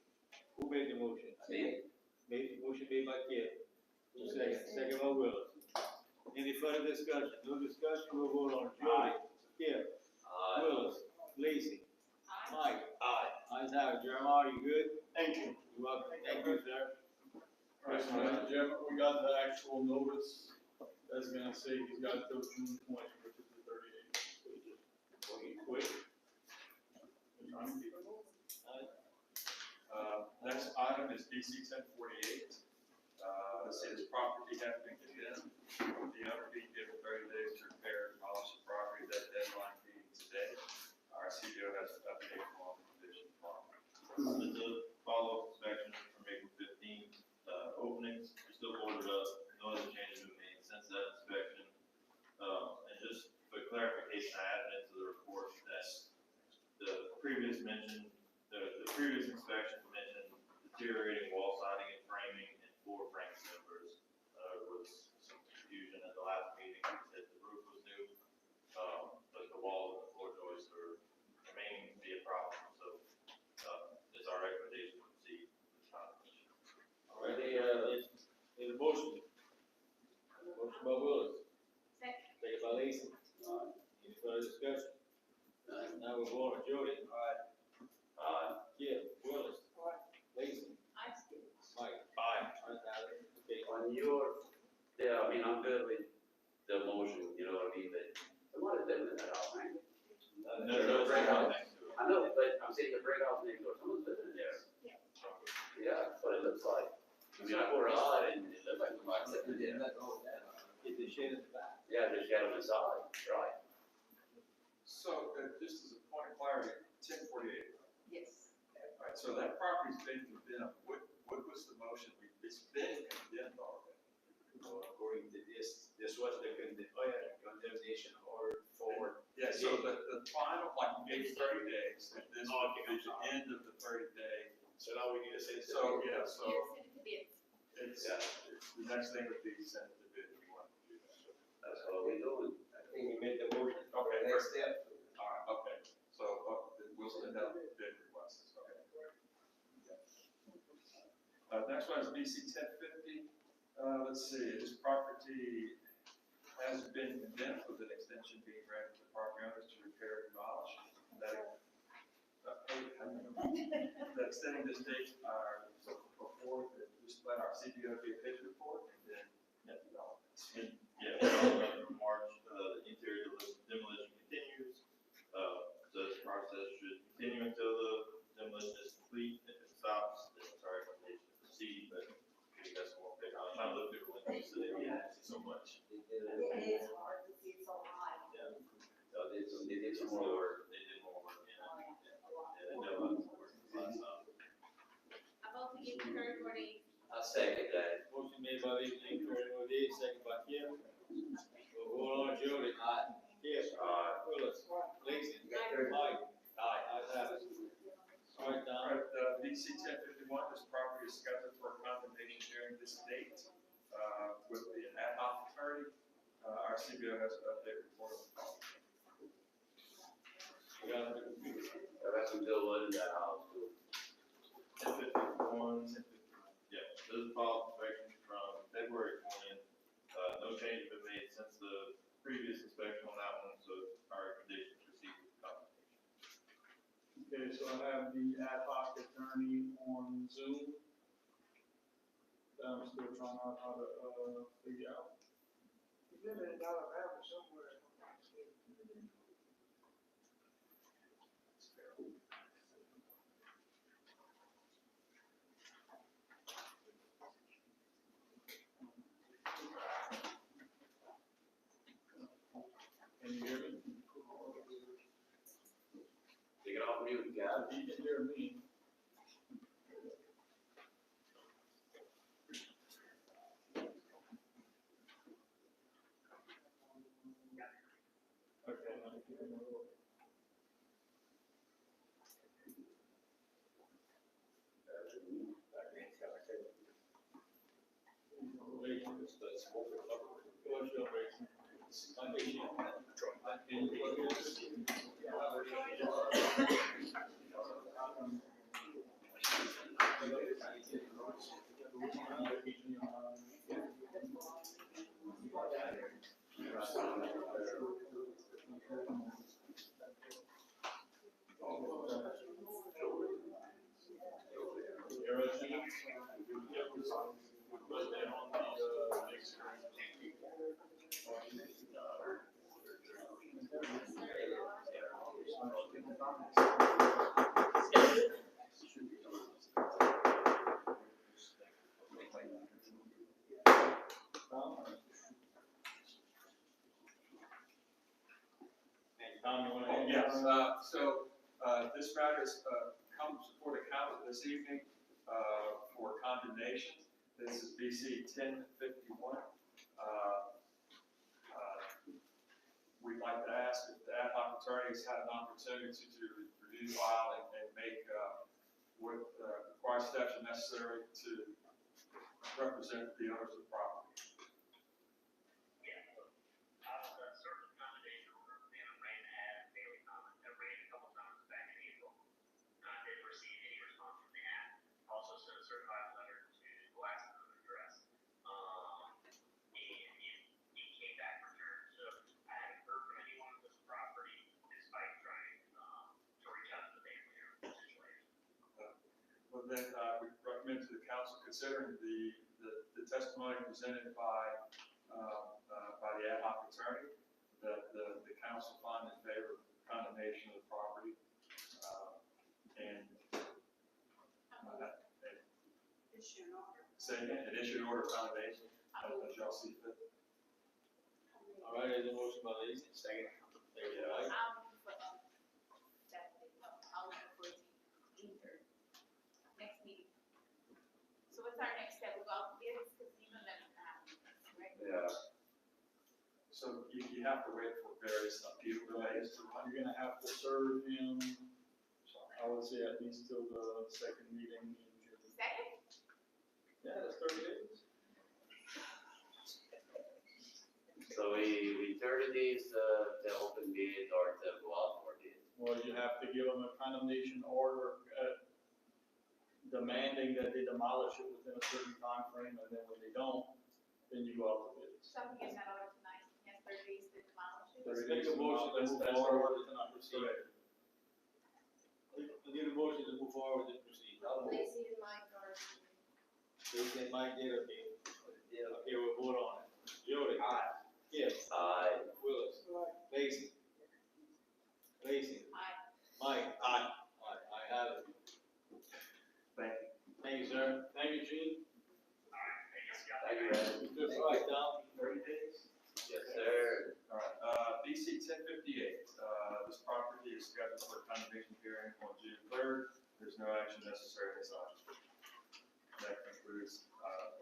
Who made the motion? Motion made by Kim. Who second? Second by Willis. Any further discussion? No discussion, we'll vote on it. Jody? Kim? Willis? Lacy? Mike? Aye. Ayes have it. Jeremiah, you good? Thank you. You're welcome. Thank you, sir. All right, so Jim, we got the actual notice. That's gonna say he's got till June 20, which is the 30 days. Quick. We're trying to keep it moving. Next item is BC 1048. Let's see, this property has been condemned. The owner being given 30 days to repair and demolish the property. That deadline being today. Our CEO has an update on the condition of the property. It's a follow-up inspection from April 15th, openings, we still ordered up, no other changes have been made since that inspection. And just for clarification, I added into the report that the previous inspection mentioned deteriorating wall siding and framing and floor frame timbers. There was some confusion at the last meeting, that the roof was new, but the walls and the floor joists are remaining to be a problem, so, it's our recommendation to proceed with the condemnation. All right, there's a motion. Motion by Willis. Second. Second by Lacy. Any further discussion? Now we're going on Jody. Kim? Willis? Lacy? I Mike? Aye. Ayes have it. Okay. On your, yeah, I mean, I'm good with the motion, you know what I mean, but somebody's living in that house, right? No break out next to it. I know, but I'm saying the break house next door, someone's living in there. Yeah, that's what it looks like. I mean, I go around and it looks like somebody's living in there. Get the shed in the back. Yeah, the shed on the side, right. So, just as a point of clarity, 1048. Yes. All right, so that property's been condemned. What was the motion? It's been condemned already. According to this was the condemnation order forward. Yeah, so the final, like, you gave 30 days, and this would be the end of the 30-day. So now we need to say. So, yeah, so Yes, it is. it's, the next thing would be sent to bid if you want to do that. That's what we're doing. I think we made the motion. Okay, Next step. All right, okay, so, we'll send out bid requests, okay. Next one is BC 1050. Let's see, this property has been condemned with an extension being granted to property owners to repair and demolish. That extending this date, before, just let our CBO be a pitch report and then net developments. Yeah, from March, the interior demolition continues. So this process should continue until the demolition is complete. If it stops, then it's our recommendation to proceed, but give you guys some more pick. I'm trying to look through the windows so they don't see so much. It is hard to see so high. Yeah. They did some more work. They did more work, yeah. Oh, yeah. Yeah, they did a lot more work last time. I vote to give the 34 days. I second that. Motion made by Lacy, 30 more days, second by Kim. We'll vote on Jody. Aye. Kim? Willis? Lacy? Mike? Aye. Ayes have it. All right, All Don. right, BC 1051, this property is scheduled for a condemnation hearing this date, with the ad hoc attorney. Our CBO has an update report on the property. We got the computer. That's until one in that house too. 1051, yeah, this is follow-up inspection from February 20th. No change has been made since the previous inspection on that one, so our recommendation is proceed with the condemnation. Okay, so I have the ad hoc attorney on Zoom. I'm still trying out how to figure out. You live in Alabama somewhere. Can you hear me? Take it off mute, Gab. If you can hear me. Okay, now you can hear me. What's your rating? Tom, you wanna Oh, add yes, anything? this matter comes before the council this evening, for condemnation. This is BC 1051. We'd like to ask if the ad hoc attorneys had an opportunity to review the file and make, what, required steps are necessary to represent the owners of the property. Well, then, we recommend to the council, considering the testimony presented by the ad hoc attorney, that the council find in favor of condemnation of the property, and Issue an order. say again, and issue an order of condemnation, as y'all see fit. All right, there's a motion by Lacy, second. Second by Mike. I'll move for, Saturday, no, I'll move for June third, next meeting. So what's our next step? We'll go out to bids, because you know that's gonna happen, right? Yeah. So you have to wait for various appeal delays to run. You're gonna have to serve him, I would say at least till the second meeting in June. Second? Yeah, that's 30 days. So we turn these, to open bid or to go out for bid. Well, you have to give them a condemnation order, demanding that they demolish it within a certain time frame, and then when they don't, then you go out to bid. So I'm getting that order tonight, yes, 30 days to demolish it. Let's make a motion to move That's forward. the order to proceed. We need a motion to move forward and proceed. I'll move. Lacy and Mike are. Lacy and Mike did, okay. Yeah, okay, we'll vote on it. Jody. Aye. Kip. Aye. Willis. Lacy. Lacy. Aye. Mike. Aye. Aye, I have it. Thank you. Thank you, sir. Thank you, Gene. Thank you, Ed. Good, all right, Tom. 30 days? Yes, sir. All right, BC 1058, this property is scheduled for a condemnation hearing on June 3rd. There's no action necessary this item. That concludes,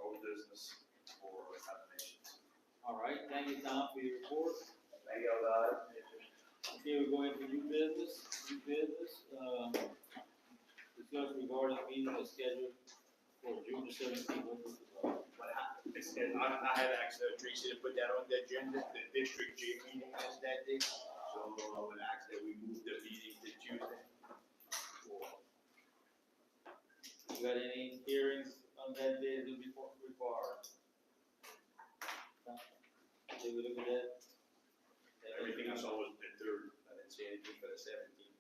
old business for condemnations. All right, thank you, Tom, for your report. Thank you, guys. Okay, we're going to new business, discuss regarding the meeting that's scheduled for June the 17th. I had asked Tracy to put that on the agenda, the district J meeting is that day, so I would ask that we move the meeting to Tuesday. You got any hearings on that day that will be required? Did we look at that? Everything I saw was the 3rd, I didn't see anything for the 17th.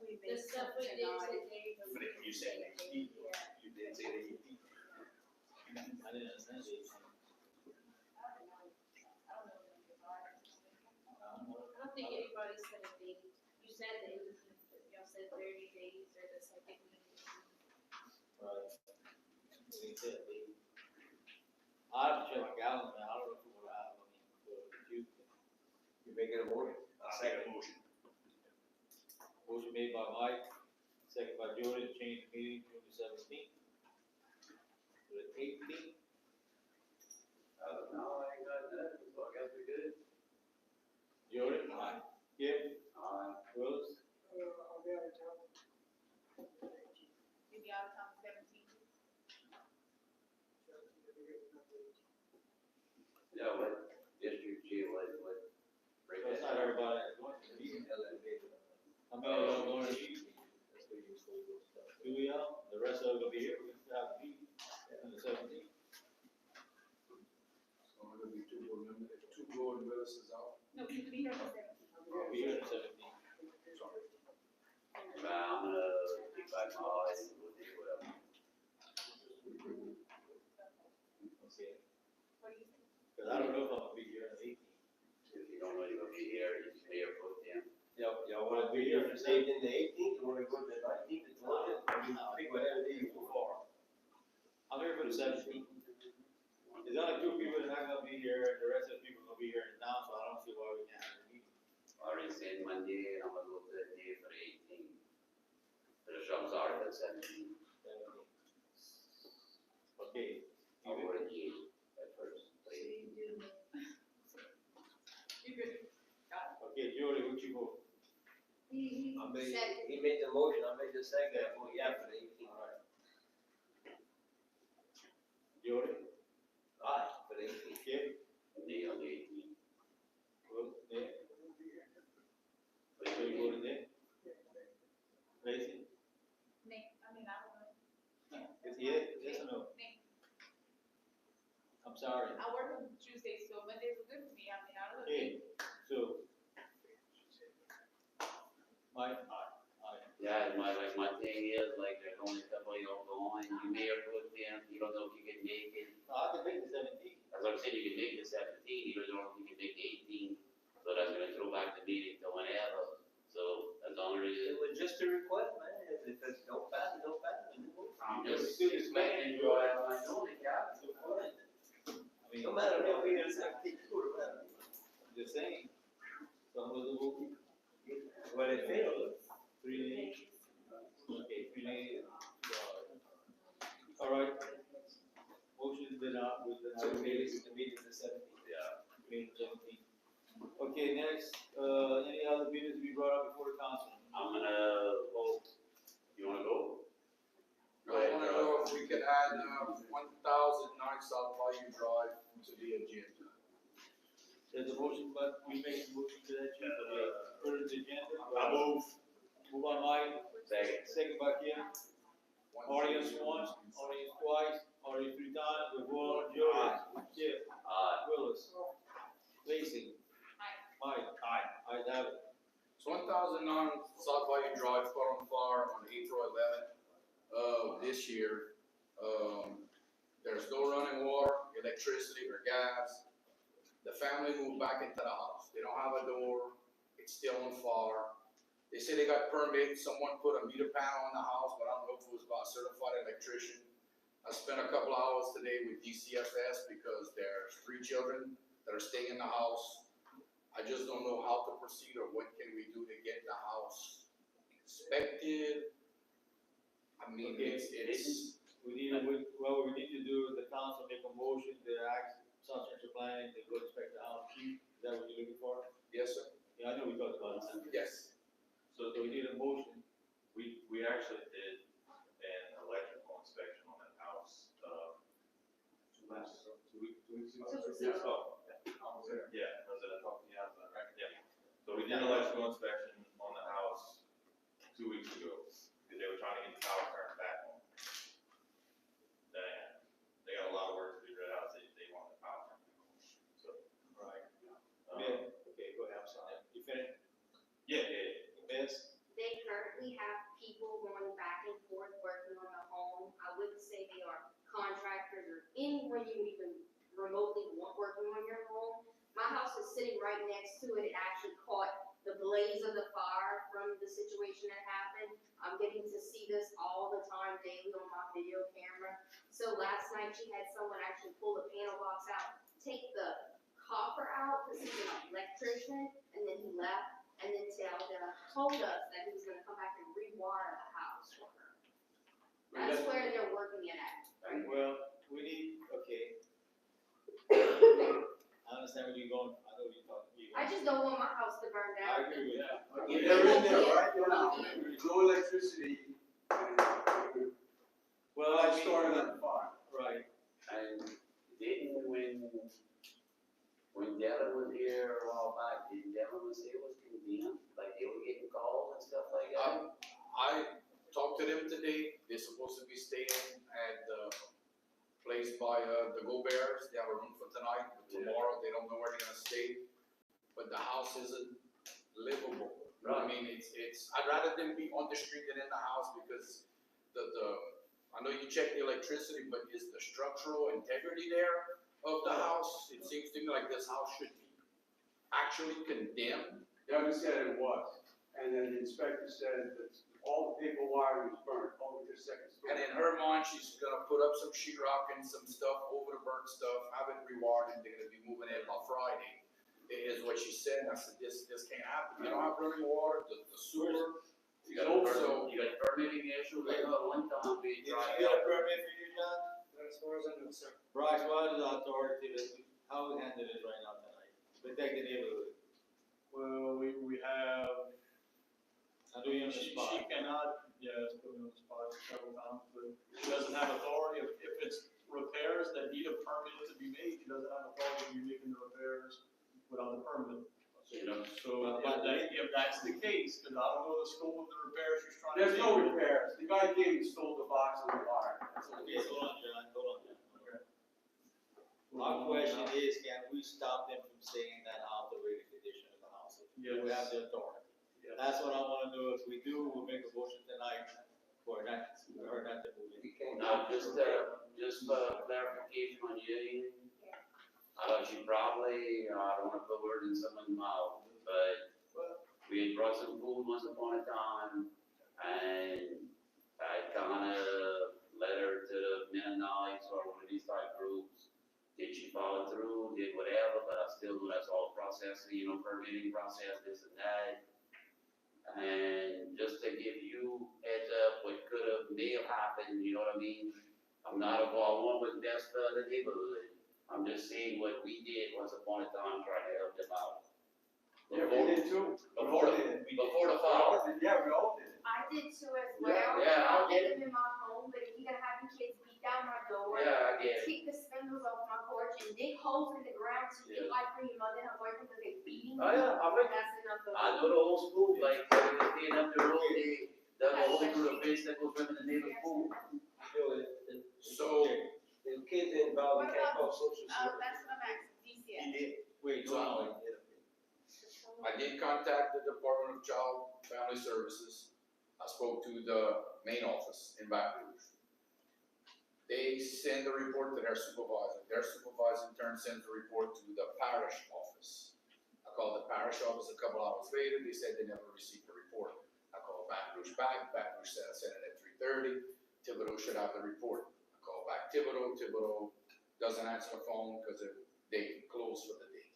We The made stuff we did tonight. today. But if you said the 18th, you didn't say the 18th. I didn't understand it. I don't think anybody said a date. You said that it was, y'all said 30 days or the second meeting. Right. We said we- I have to check my calendar, man. I don't know if we're gonna have, You making a motion? I'll make a motion. motion made by Mike, second by Jordan, to change the meeting June the 17th to the 18th. No, I ain't got that, so I guess we good. Jordan? Aye. Kip? Aye. Willis? I'll be out of town. You'll be out of town 17th. Yeah, what district G, what break That's that not down. everybody that's going to the meeting. How many of y'all going to the meeting? Do we all? The rest of us will be here, we're gonna have a meeting on the 17th. So we're gonna be two board members, two board members is out. No, you'll be here on the 17th. We'll be here on the 17th. Well, I'm gonna be back my eyes and we'll do whatever. Okay. What do you think? Cause I don't know if I'm gonna be here on the 18th. If you don't know you're gonna be here, you can be here for them. Y'all wanna do your stage in the 18th, you wanna go to the 19th, the 20th, or you pick whatever day you go for? I'm here for the 17th. There's only 2 people that are not gonna be here, and the rest of the people are gonna be here in town, so I don't see why we can't have a meeting. Already said Monday, and I'm gonna go to the day for the 18th. I'm sorry, the 17th. Okay. I'll go to the 8th at first. You good? Okay, Jody, what you vote? He said, He made the motion, I made the second, I vote yeah for the 18th. Jody? Aye, for the 18th. Okay, Day on the 18th. good, Nick? So you voted Nick? Lacy? Nick, I mean, I don't know. Is he it? Yes or no? Nick, I'm sorry. I work on Tuesdays, so Mondays are good for me. I mean, I don't know. Okay, so. Mike? Aye. Yeah, my thing is, like, there's only a couple of y'all going, you may or put in, you don't know if you can make it. I can make the 17th. As I'm saying, you can make the 17th, you don't know if you can make the 18th, so that's gonna throw back the meeting to whenever. So, as long as It was just a request, man, if it's don't pass, it don't pass. I'm just making sure I know the cap. I mean, No matter if we get a 17th, or whatever. just saying. Some of the vote, Well, it failed. 3 days. Okay, 3 days. All right. Motion's been out with the. So the meeting is the 17th. Yeah, May 17th. Okay, next, any other business to be brought up before the council? I'm gonna, you wanna go? I wanna know if we could add, 1009 South Bayou Drive to the agenda. There's a motion, but we make a motion to that, chief, put it on the agenda. I move. Move on Mike, second by Kim. Audience once, audience twice, audience 3 times, we vote on Jody. Chip. Willis. Lacy. Mike. Aye. Ayes have it. So 1009 South Bayou Drive caught on fire on April 11th of this year. There's no running water, electricity, or gas. The family moved back into the house. They don't have a door. It's still on fire. They say they got permits. Someone put a meter panel on the house, but I don't know if it was by a certified electrician. I spent a couple hours today with DCFS because there's 3 children that are staying in the house. I just don't know how to proceed or what can we do to get the house inspected. I mean, Okay, it's. We need, what we need to do is the council make a motion to ask South Central Planning to go inspect the house. Chief, is that what you're looking for? Yes, sir. Yeah, I know we talked about it. Yes. So we need a motion. We actually did an electrical inspection on that house, 2 weeks ago. Two weeks ago. Yeah, was it a couple, yeah, right? Yeah. So we did an electrical inspection on the house 2 weeks ago, because they were trying to get the power turned back on. They got a lot of work to do to that house, they want the power turned back on, so. Right. Um, Okay, go ahead, I'm sorry. You finished? Yeah. Miss? they currently have people going back and forth working on the home. I wouldn't say they are contractors or anyone you would even remotely want working on your home. My house is sitting right next to it. It actually caught the blaze of the fire from the situation that happened. I'm getting to see this all the time daily on my video camera. So last night she had someone actually pull the panel box out, take the copper out, because he's an electrician, and then he left, and then told us that he was gonna come back and rewire the house for her. That's where they're working it at. Well, we need, okay. I understand where you're going, I know what you're talking about. I just don't want my house to burn I down. agree with that. They're in there right now. There's no electricity. Well, I Started on fire. right. And didn't, when Devin was here a while back, didn't Devin say it was condemned? Like they were getting calls and stuff like that? I talked to them today. They're supposed to be staying at the place by the Go Bears. They have a room for tonight, but tomorrow they don't know where they're gonna stay. But the house isn't livable. I mean, it's, I'd rather them be on the street than in the house because I know you check the electricity, but is the structural integrity there of the house? It seems to me like this house should be actually condemned. Yeah, we said it was. and then the inspector said that all the paper wiring is burnt over the second story. And in her mind, she's gonna put up some sheetrock and some stuff over the burnt stuff, have it rewired, and they're gonna be moving in by Friday. Is what she said. I said, this can't happen. You don't have running water, the sewer. You got a permitting issue, like, one time we Did you tried. get a permit for you, John? As far as I know, sir. Bryce, what is the authority that, how we handle it right now tonight? Protect the neighborhood. Well, we have, I do you on the she spot. cannot, it's put me on the spot several times, but she doesn't have authority, if it's repairs that need a permit to be made, she doesn't have authority to be making the repairs without a permit. So if that's the case, because I don't know the scope of the repairs she's trying to There's do. no repairs, the guy came and stole the box and the wire. Okay, hold on, John, hold on. Okay. My question is, can we stop them from staying in that house, the rated condition of the house? Yes. We have the authority. Yes. That's what I wanna know. If we do, we'll make a motion tonight for that, or not to move it. We can't. Now, just for clarification on you, she probably, I don't wanna put words in someone's mouth, but we had brought some food once upon a time, and I kinda led her to the Mennonites or one of these type groups. Did she follow through, did whatever, but I still do, that's all processing, permitting process, this and that. And just to give you heads up, what may have happened, you know what I mean? I'm not involved one with death for the neighborhood. I'm just saying what we did once upon a time, trying to help them out. Yeah, we did too. Before the fire. Yeah, we all did. I did too as well. Yeah, I I get live in my home, but if you're gonna have your kids beat down my door, Yeah, I get it. kick the spindles off my porch and dig holes in the ground so you Yeah. like for your mother and her boyfriend because they beating you. Oh, yeah, I read That's enough of I know the old school, like, they was staying up the road, they dug a hole through the fence that goes from the neighbor's pool. So, The kids involved, we can't call social That's services. what I'm asking, DCF. Wait, hold on. I did contact the Department of Child Family Services. I spoke to the main office in Baton Rouge. They send the report to their supervisor. Their supervisor in turn sends the report to the parish office. I called the parish office a couple hours later. They said they never received the report. I called Baton Rouge back. Baton Rouge said I sent it at 3:30. Thibodeau should have the report. I called back Thibodeau. Thibodeau doesn't answer the phone because they closed for the day.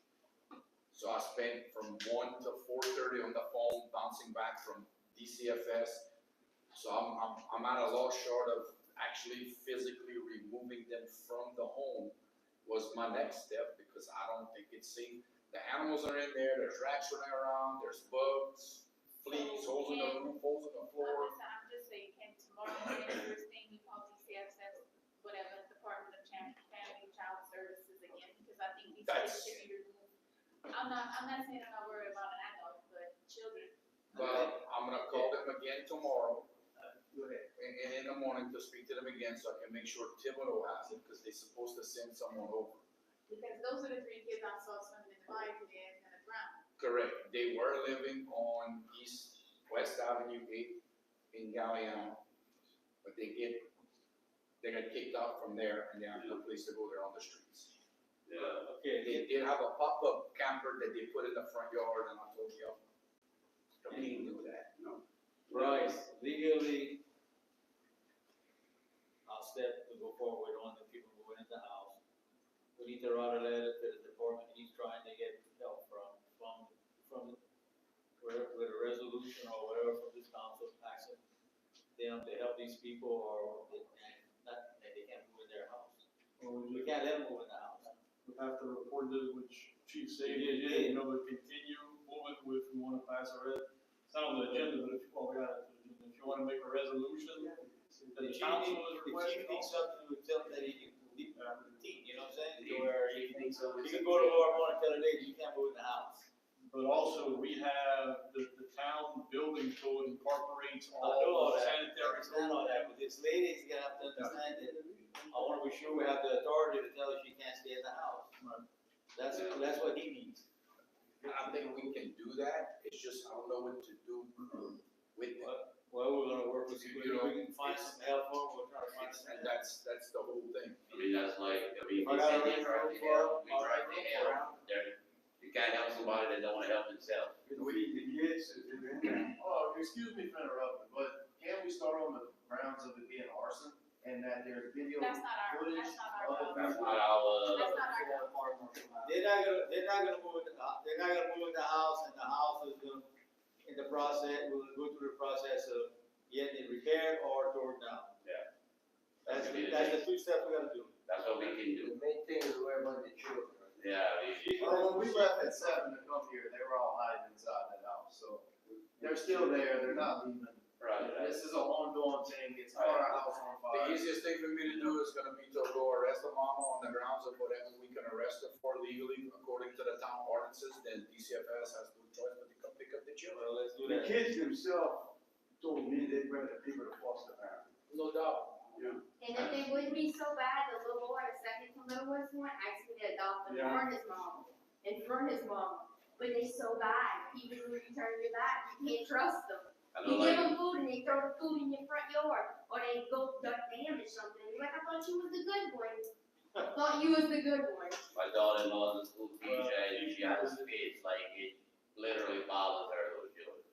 So I spent from 1 to 4:30 on the phone, bouncing back from DCFS. So I'm at a loss short of actually physically removing them from the home was my next step because I don't think it's safe. The animals are in there, there's rats running around, there's bugs, fleas, holes in the roof, holes in the floor. I'm just saying, can tomorrow morning, first thing you call DCFS, whatever, Department of Family and Child Services again, because I think these kids should be removed. I'm not saying I'm not worried about an adult, but children. But I'm gonna call them again tomorrow Go ahead. and in the morning to speak to them again so I can make sure Thibodeau has it because they're supposed to send someone over. Because those are the 3 kids I saw swimming in the Bayou today and gonna drown. Correct. They were living on West Avenue 8 in Galliano, but they got kicked out from there and they have no place to go. They're on the streets. Yeah. Okay, They did have a pop-up camper that they put in the front yard, and I told you, don't even do that. No. Bryce, legally, I'll step to go forward on the people moving in the house. We need to write a letter to the department he's trying to get help from with a resolution or whatever from this council, asking them to help these people or not, that they can't move in their house. Well, We can't let them move in the house. we have to report it, which Chief said, Yeah. to continue moving with, we wanna pass a it's not on the agenda, but if you wanna make a resolution, that The the chief council needs, is the chief requesting. needs something to tell them that he can leave, you know what I'm saying? Do you- Where do you think so? he can go to Laura Moore and tell her, lady, you can't move in the house. But also, we have the town building code incorporates I know all all that, I sanitary. understand all that, but this lady's gonna have to understand that, I wanna be sure we have the authority to tell her she can't stay in the house. That's what he needs. I think we can do that, it's just, I don't know what to do with it. Well, we're gonna work with you, You know, we can find some help for him, we'll try to find some And help. that's the whole thing. I mean, that's like, we I gotta said they read tried to the help, we report. tried to help. You can't help somebody that don't wanna help themselves. We need the kids to do that. not gonna move in the, they're not gonna move in the house, and the house is gonna, in the process, we'll go through the process of getting it repaired or torn down. Yeah. That's the two steps we gotta do. That's what we can do. The main thing is where about the children. Yeah, Well, when we left at 7 to come here, they were all hiding inside the house, so they're still there, they're not leaving. right. This is an ongoing thing, it's not our house on The fire. easiest thing for me to do is gonna be to go arrest the mama on the grounds of whatever we can arrest her for legally according to the town ordinances, then DCFS has no choice but to come pick up the children. Well, let's do The that. kids themselves told me they'd rather people to foster parents. No doubt. And if they wouldn't be so bad, the little boy, the second to littlest one, asked me to adopt him for his mom, and for his mom. But they so bad, even when you turn your back, you can't trust them. I You know, give like, them food and they throw the food in your front yard, or they go damage something. You're like, I thought you was the good one. I thought you was the good one. my daughter-in-law in the school teacher, and she has kids, like, it literally bothers her, those children.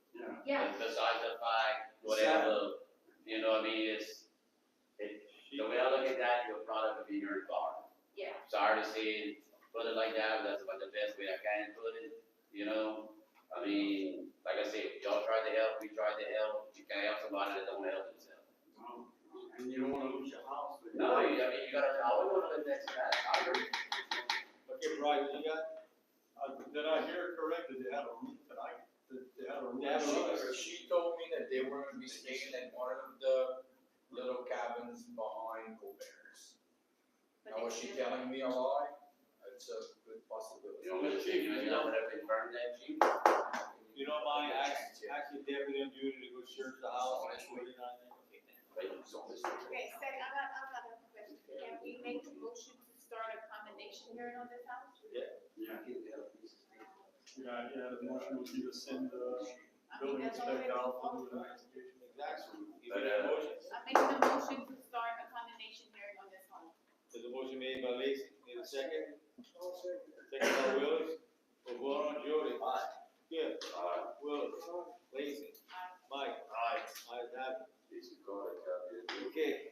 Yeah. But besides the fact, whatever, you know what I mean, the way I look at that, you're a product of being your environment. Yeah. Sorry to say it, put it like that, but that's about the best way I can put it, you know? I mean, like I said, y'all tried to help, we tried to help, you can't help somebody that don't help themselves. And you don't wanna lose your house. but- No, I mean, you gotta, I always wanna live next to that, I agree. Okay, Brian, you got? Did I hear correctly, they had a roof tonight? They had a roof? They have a roof. She told me that they were gonna be staying in one of the little cabins behind Colbert's. Now, was she telling me a lie? It's a good possibility. You want me to see, you know, that confirm that, chief? You don't mind actually deputy on duty to go search the house and put it on there? Wait, so this. Okay, Seth, I got a question. Can we make a motion to start a condemnation hearing on this house? Yeah, the motion would be to send the I building mean, that's already inspector out to do over. the investigation. Exactly. You But, make a motion. I'm making a motion to start a condemnation hearing on this home. There's a motion made by Lacy, need a second? I'll say, Second by Willis. We'll vote on Jody. Kip. Willis. Lacy. Mike. Ayes have it. Okay,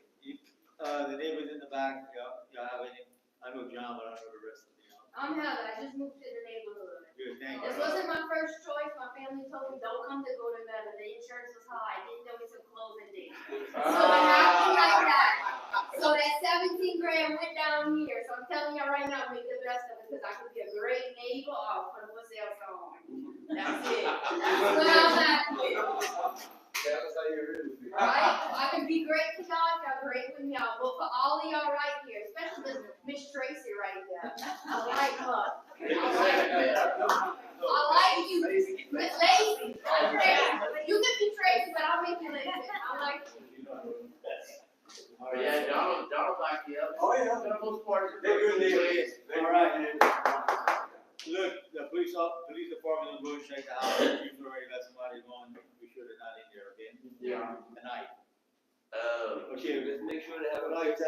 the neighbors in the back, y'all have any, I know John, but I don't know the rest of you. I'm Heather, I just moved to the neighborhood. Good, thank This you. wasn't my first choice, my family told me, don't come to go to Meadow, the insurance was high, didn't know me some closing dates. So it happened like that. So that 17 grand went down here, so I'm telling y'all right now, make the best of it, because I could be a great neighbor, or put a for sale sign. That's it. That's what I'm at with. That's how you really feel. Right? I can be great to y'all, y'all great with y'all, but for all of y'all right here, especially this Miss Tracy right there, I like her. I like you, Miss Lacy. I'm Tracy. You can be Tracy, but I'll make you Lacy. I like you. Yeah, Donald back you up. Oh, yeah. Those parts. They're good neighbors. All right. Look, the police department will go check the house, if you've already got somebody going, be sure they're not in there, okay? Yeah. Tonight. Okay, let's make sure they have. I'd like to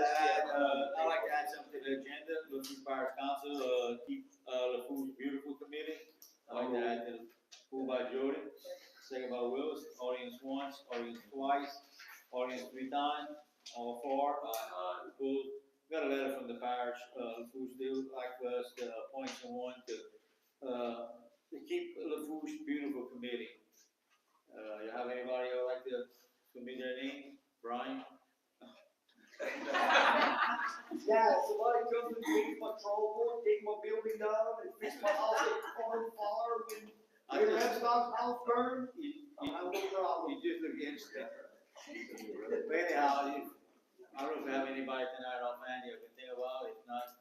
add something to the agenda, Looking Fire Council, keep, LaFour's Beautiful Committee. I'd like to add the, moved by Jody, second by Willis, audience once, audience twice, audience 3 times, all 4, opposed. We got a letter from the parish, who still like for us to appoint someone to keep LaFour's Beautiful Committee. You have anybody who would like to submit their name? Brian? yeah, somebody comes and fix my trouble, take my building down, and fix my house on fire, when the rest of the house burned, I have no problem. You just look interested. But anyhow, I don't know if I have anybody tonight offhand you can think about, if not,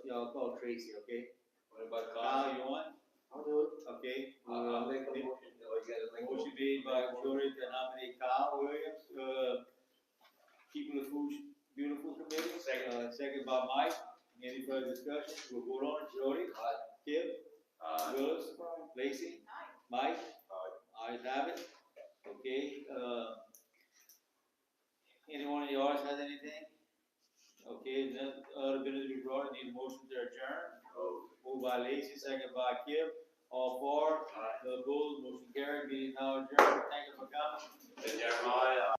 y'all call Tracy, okay? What about Kyle, you want? I'll do it. Okay. I'll make a motion, you gotta make a Motion made by Jody to nominate Kyle Williams, Keep LaFour's Beautiful Committee. Second by Mike. Any further discussion? We'll vote on it. Jody? Kip? Willis? Lacy? Mike? Ayes have it. Okay, anyone in the audience has anything? Okay, then, the business be brought, need a motion to adjourn. Moved by Lacy, second by Kip. All 4, the opposed, motion carried, meeting now adjourned. Thank you for coming. Jeremiah.